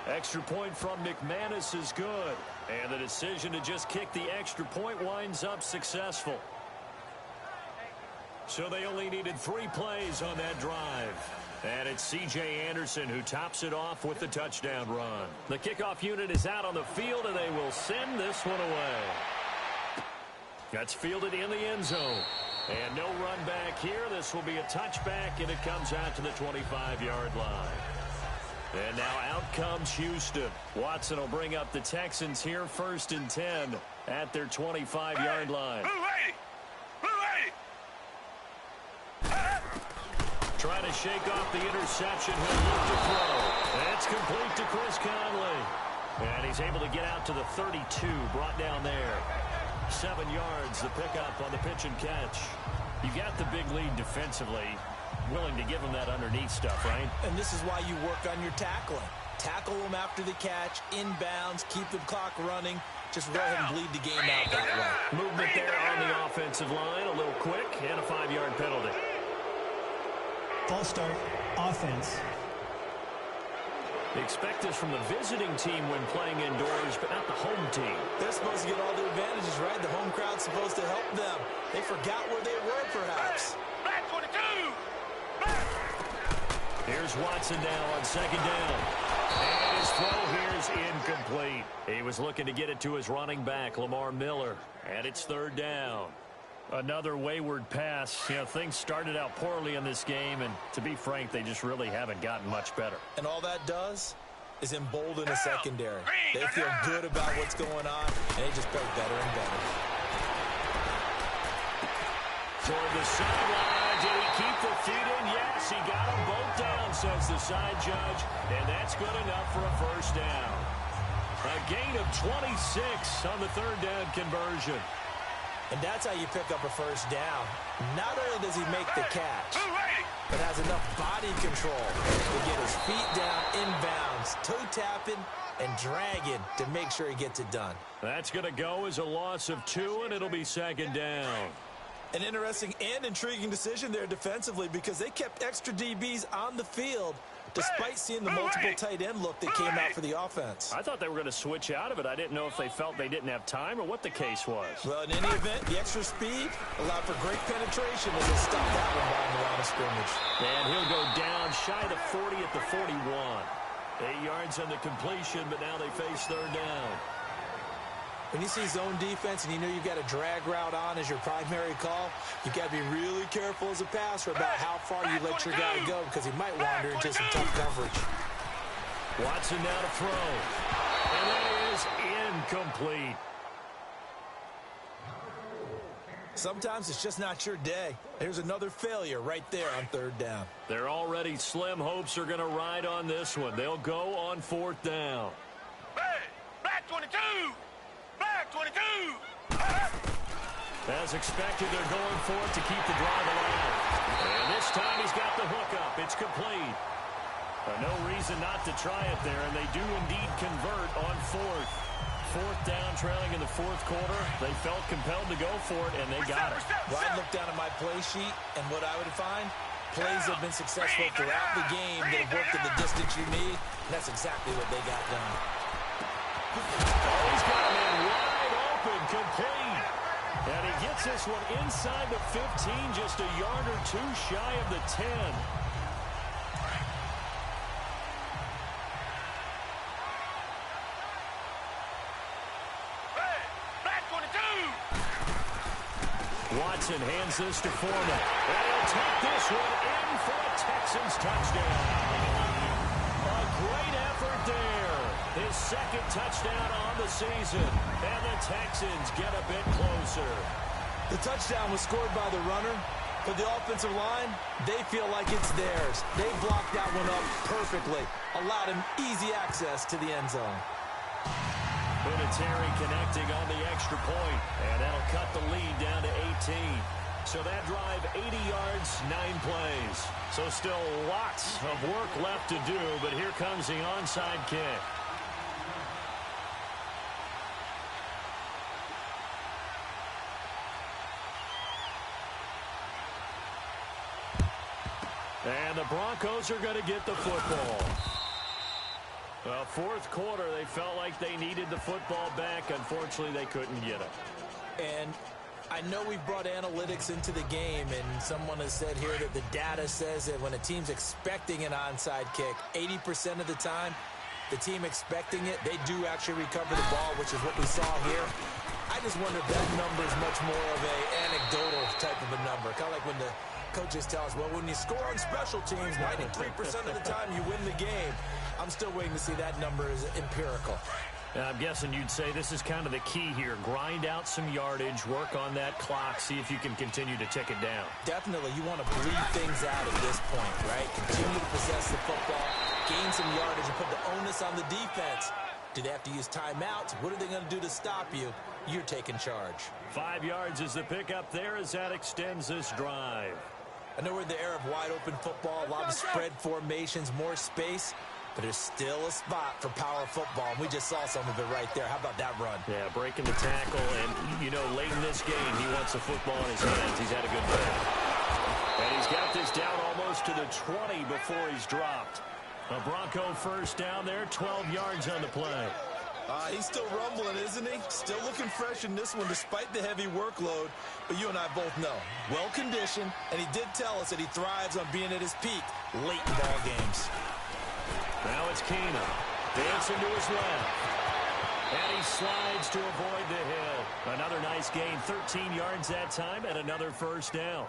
Extra point from McManus is good. And the decision to just kick the extra point winds up successful. So they only needed 3 plays on that drive. And it's C.J. Anderson who tops it off with the touchdown run. The kickoff unit is out on the field, and they will send this one away. That's fielded in the end zone. And no run back here. This will be a touchback, and it comes out to the 25-yard line. And now out comes Houston. Watson will bring up the Texans here 1st and 10 at their 25-yard line. Trying to shake off the interception. He'll look to throw. That's complete to Chris Conley. And he's able to get out to the 32, brought down there. 7 yards, the pickup on the pitch and catch. You got the big lead defensively. Willing to give them that underneath stuff, right? And this is why you work on your tackling. Tackle them after the catch, inbounds, keep the clock running. Just go ahead and bleed the game out that way. Movement there on the offensive line, a little quick, and a 5-yard penalty. False start, offense. They expect this from the visiting team when playing indoors, but not the home team. They're supposed to get all the advantages, right? The home crowd's supposed to help them. They forgot where they were, perhaps. Back 22! Here's Watson now on 2nd down. And his throw here is incomplete. He was looking to get it to his running back, Lamar Miller. And it's 3rd down. Another wayward pass. You know, things started out poorly in this game, and to be frank, they just really haven't gotten much better. And all that does is embolden a secondary. They feel good about what's going on, and they just play better and better. Toward the sideline, did he keep the feet in? Yes, he got them both down, says the side judge, and that's good enough for a 1st down. A gain of 26 on the 3rd down conversion. And that's how you pick up a 1st down. Not only does he make the catch, but has enough body control to get his feet down inbounds, toe tapping and dragging to make sure he gets it done. That's going to go as a loss of 2, and it'll be 2nd down. An interesting and intriguing decision there defensively because they kept extra DBs on the field despite seeing the multiple tight end look that came out for the offense. I thought they were going to switch out of it. I didn't know if they felt they didn't have time or what the case was. Well, in any event, the extra speed allowed for great penetration as they stopped that one behind the line of scrimmage. And he'll go down shy of the 40 at the 41. 8 yards on the completion, but now they face 3rd down. When you see zone defense and you know you've got a drag route on as your primary call, you've got to be really careful as a passer about how far you let your guy go because he might wander into some tough coverage. Watson now to throw. And that is incomplete. Sometimes it's just not your day. There's another failure right there on 3rd down. Their already slim hopes are going to ride on this one. They'll go on 4th down. Hey, back 22! Back 22! As expected, they're going for it to keep the drive alive. And this time he's got the hookup. It's complete. No reason not to try it there, and they do indeed convert on 4th. 4th down, trailing in the 4th quarter. They felt compelled to go for it, and they got it. Well, I look down at my play sheet, and what I would find, plays have been successful throughout the game that have worked at the distance you need, and that's exactly what they got done. Oh, he's got him in wide open, complete. And he gets this one inside the 15, just a yard or 2 shy of the 10. Hey, back 22! Watson hands this to Foreman. And he'll take this one in for a Texans touchdown. A great effort there. His 2nd touchdown on the season. And the Texans get a bit closer. The touchdown was scored by the runner, but the offensive line, they feel like it's theirs. They blocked that one up perfectly, allowed him easy access to the end zone. Vinatieri connecting on the extra point, and that'll cut the lead down to 18. So that drive, 80 yards, 9 plays. So still lots of work left to do, but here comes the onside kick. And the Broncos are going to get the football. Well, 4th quarter, they felt like they needed the football back. Unfortunately, they couldn't get it. And I know we've brought analytics into the game, and someone has said here that the data says that when a team's expecting an onside kick, 80% of the time, the team expecting it, they do actually recover the ball, which is what we saw here. I just wonder if that number is much more of an anecdotal type of a number. Kind of like when the coaches tell us, well, when you score on special teams, 93% of the time you win the game. I'm still waiting to see that number is empirical. I'm guessing you'd say this is kind of the key here. Grind out some yardage, work on that clock, see if you can continue to tick it down. Definitely. You want to bleed things out at this point, right? Continue to possess the football, gain some yardage, and put the onus on the defense. Do they have to use timeouts? What are they going to do to stop you? You're taking charge. 5 yards is the pickup there as that extends this drive. I know we're in the era of wide-open football, a lot of spread formations, more space. But there's still a spot for power football, and we just saw some of it right there. How about that run? Yeah, breaking the tackle, and, you know, late in this game, he wants the football in his hands. He's had a good day. And he's got this down almost to the 20 before he's dropped. A Bronco first down there, 12 yards on the play. He's still rumbling, isn't he? Still looking fresh in this one despite the heavy workload. But you and I both know, well-conditioned, and he did tell us that he thrives on being at his peak late in ball games. Now it's Keenum. Dancing to his left. And he slides to avoid the hit. Another nice gain, 13 yards that time, and another first down.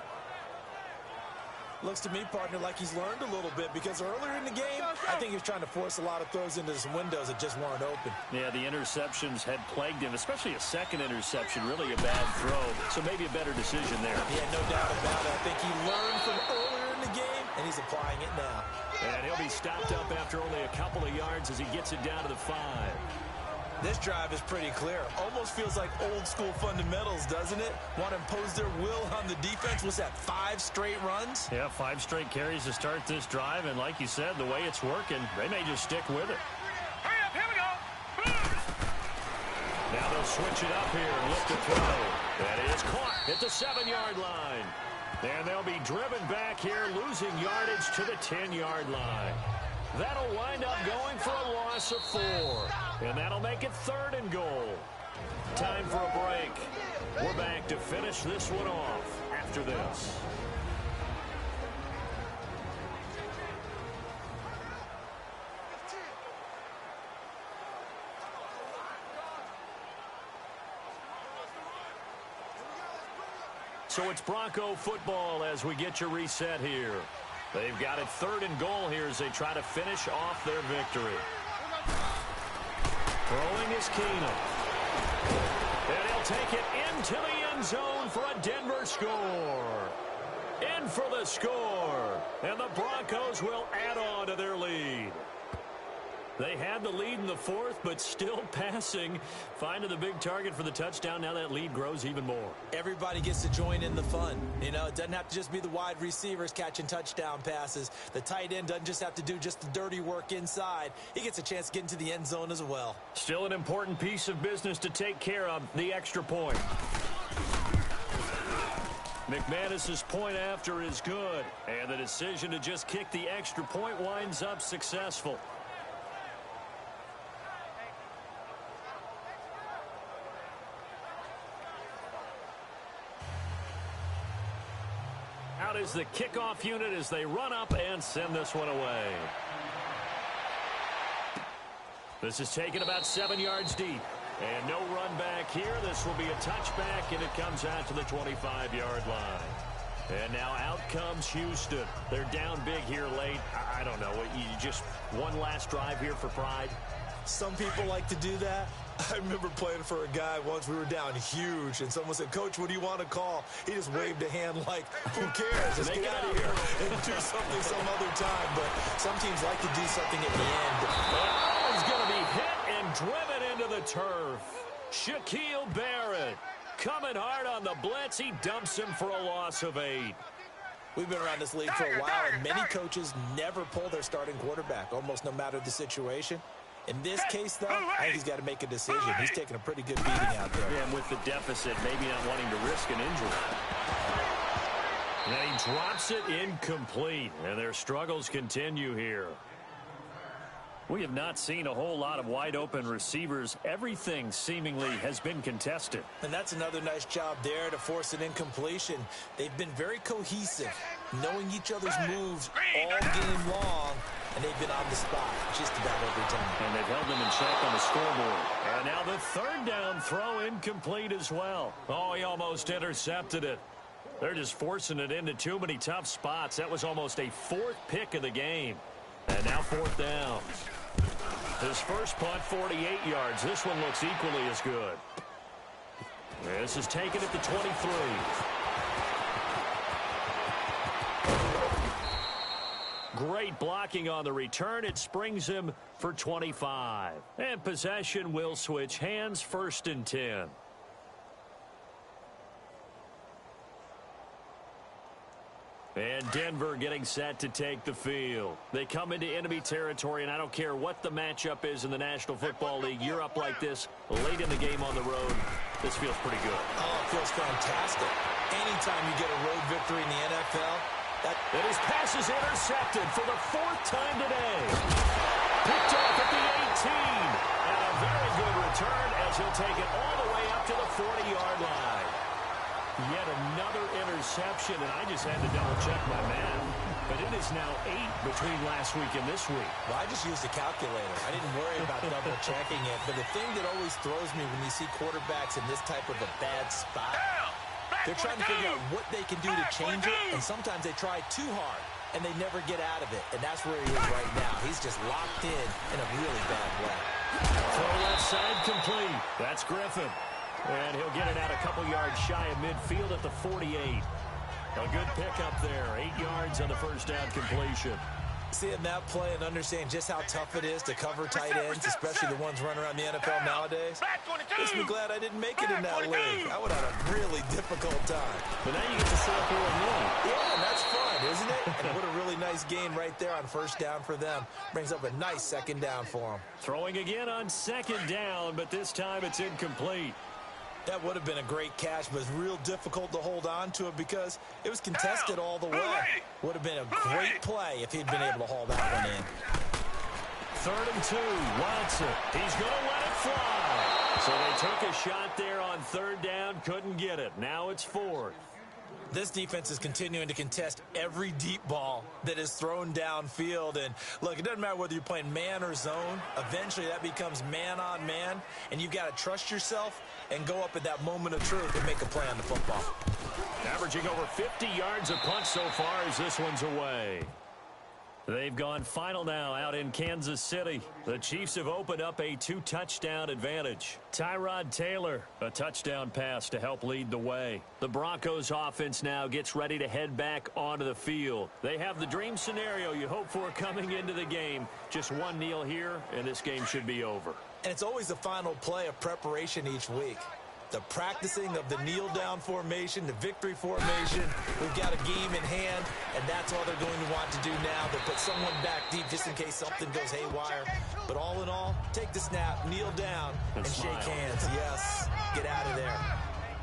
Looks to me, partner, like he's learned a little bit because earlier in the game, I think he was trying to force a lot of throws into some windows that just weren't open. Yeah, the interceptions had plagued him, especially a second interception, really a bad throw. So maybe a better decision there. Yeah, no doubt about it. I think he learned from earlier in the game, and he's applying it now. And he'll be stopped up after only a couple of yards as he gets it down to the 5. This drive is pretty clear. Almost feels like old-school fundamentals, doesn't it? Want to impose their will on the defense. Was that 5 straight runs? Yeah, 5 straight carries to start this drive. And like you said, the way it's working, they may just stick with it. Hurry up, here we go. Now they'll switch it up here and look to throw. That is caught at the 7-yard line. And they'll be driven back here, losing yardage to the 10-yard line. That'll wind up going for a loss of 4. And that'll make it 3rd and goal. Time for a break. We're back to finish this one off after this. So it's Bronco football as we get you reset here. They've got it 3rd and goal here as they try to finish off their victory. Throwing is Keenum. And he'll take it into the end zone for a Denver score. In for the score. And the Broncos will add on to their lead. They had the lead in the 4th, but still passing. Finding the big target for the touchdown. Now that lead grows even more. Everybody gets to join in the fun. You know, it doesn't have to just be the wide receivers catching touchdown passes. The tight end doesn't just have to do just the dirty work inside. He gets a chance to get into the end zone as well. Still an important piece of business to take care of, the extra point. McManus's point after is good. And the decision to just kick the extra point winds up successful. Out is the kickoff unit as they run up and send this one away. This is taken about 7 yards deep. And no run back here. This will be a touchback, and it comes out to the 25-yard line. And now out comes Houston. They're down big here late. I don't know. You just one last drive here for pride? Some people like to do that. I remember playing for a guy once. We were down huge, and someone said, "Coach, what do you want to call?" He just waved a hand like, who cares? Just get out of here and do something some other time. But some teams like to do something at the end. Oh, he's going to be hit and driven into the turf. Shaquille Barrett coming hard on the blitz. He dumps him for a loss of 8. We've been around this league for a while, and many coaches never pull their starting quarterback, almost no matter the situation. In this case, though, I think he's got to make a decision. He's taking a pretty good beating out there. Yeah, and with the deficit, maybe not wanting to risk an injury. And he drops it incomplete, and their struggles continue here. We have not seen a whole lot of wide-open receivers. Everything seemingly has been contested. And that's another nice job there to force an incompletion. They've been very cohesive, knowing each other's moves all game long, and they've been on the spot just about every time. And they've held them in check on the scoreboard. And now the third down throw incomplete as well. Oh, he almost intercepted it. They're just forcing it into too many tough spots. That was almost a fourth pick of the game. And now fourth down. His first punt, 48 yards. This one looks equally as good. This is taken at the 23. Great blocking on the return. It springs him for 25. And possession will switch hands, 1st and 10. And Denver getting set to take the field. They come into enemy territory, and I don't care what the matchup is in the National Football League. You're up like this late in the game on the road. This feels pretty good. Oh, it feels fantastic. Anytime you get a road victory in the NFL, and his pass is intercepted for the 4th time today. Picked off at the 18. And a very good return as he'll take it all the way up to the 40-yard line. Yet another interception, and I just had to double-check my math. But it is now 8 between last week and this week. Well, I just used a calculator. I didn't worry about double-checking it. But the thing that always throws me when you see quarterbacks in this type of a bad spot, they're trying to figure out what they can do to change it, and sometimes they try too hard, and they never get out of it. And that's where he is right now. He's just locked in a really bad way. Throw left side complete. That's Griffin. And he'll get it out a couple yards shy of midfield at the 48. A good pickup there. 8 yards on the first down completion. Seeing that play and understanding just how tough it is to cover tight ends, especially the ones running around the NFL nowadays, makes me glad I didn't make it in that league. I would have had a really difficult time. But now you get to sit up here and win. Yeah, and that's fun, isn't it? And what a really nice game right there on first down for them. Brings up a nice second down for them. Throwing again on second down, but this time it's incomplete. That would have been a great catch, but it's real difficult to hold on to it because it was contested all the way. Would have been a great play if he'd been able to haul that one in. 3rd and 2. Watson. He's going to let it fly. So they took a shot there on 3rd down, couldn't get it. Now it's 4th. This defense is continuing to contest every deep ball that is thrown downfield. And, look, it doesn't matter whether you're playing man or zone. Eventually that becomes man on man, and you've got to trust yourself and go up at that moment of truth and make a play on the football. Averaging over 50 yards a punt so far as this one's away. They've gone final now out in Kansas City. The Chiefs have opened up a 2-touchdown advantage. Tyrod Taylor, a touchdown pass to help lead the way. The Broncos offense now gets ready to head back onto the field. They have the dream scenario you hope for coming into the game. Just one kneel here, and this game should be over. And it's always the final play of preparation each week. The practicing of the kneel-down formation, the victory formation. We've got a game in hand, and that's all they're going to want to do now. They'll put someone back deep just in case something goes haywire. But all in all, take the snap, kneel down, and shake hands. Yes, get out of there.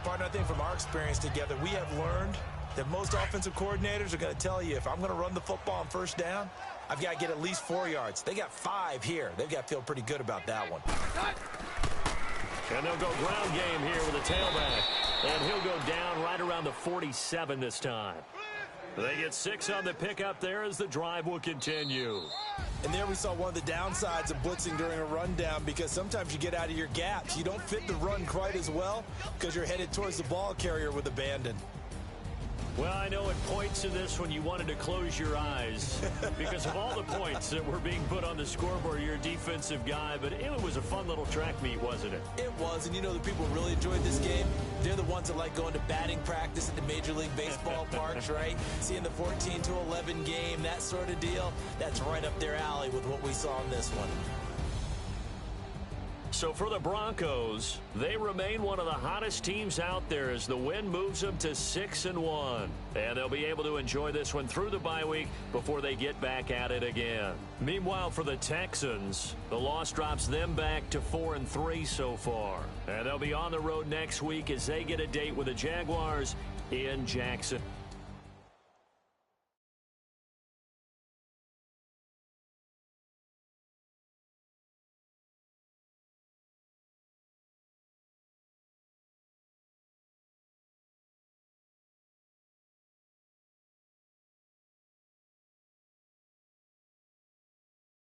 Partner, I think from our experience together, we have learned that most offensive coordinators are going to tell you, if I'm going to run the football on first down, I've got to get at least 4 yards. They got 5 here. They've got to feel pretty good about that one. And they'll go ground game here with a tailback. And he'll go down right around the 47 this time. They get 6 on the pickup there as the drive will continue. And there we saw one of the downsides of blitzing during a rundown, because sometimes you get out of your gaps. You don't fit the run quite as well because you're headed towards the ball carrier with abandon. Well, I know at points in this when you wanted to close your eyes because of all the points that were being put on the scoreboard. You're a defensive guy, but it was a fun little track meet, wasn't it? It was, and you know the people really enjoyed this game? They're the ones that like going to batting practice at the Major League Baseball parks, right? Seeing the 14-11 game, that sort of deal, that's right up their alley with what we saw in this one. So for the Broncos, they remain one of the hottest teams out there as the win moves them to 6-1. And they'll be able to enjoy this one through the bye week before they get back at it again. Meanwhile, for the Texans, the loss drops them back to 4-3 so far. And they'll be on the road next week as they get a date with the Jaguars in Jackson.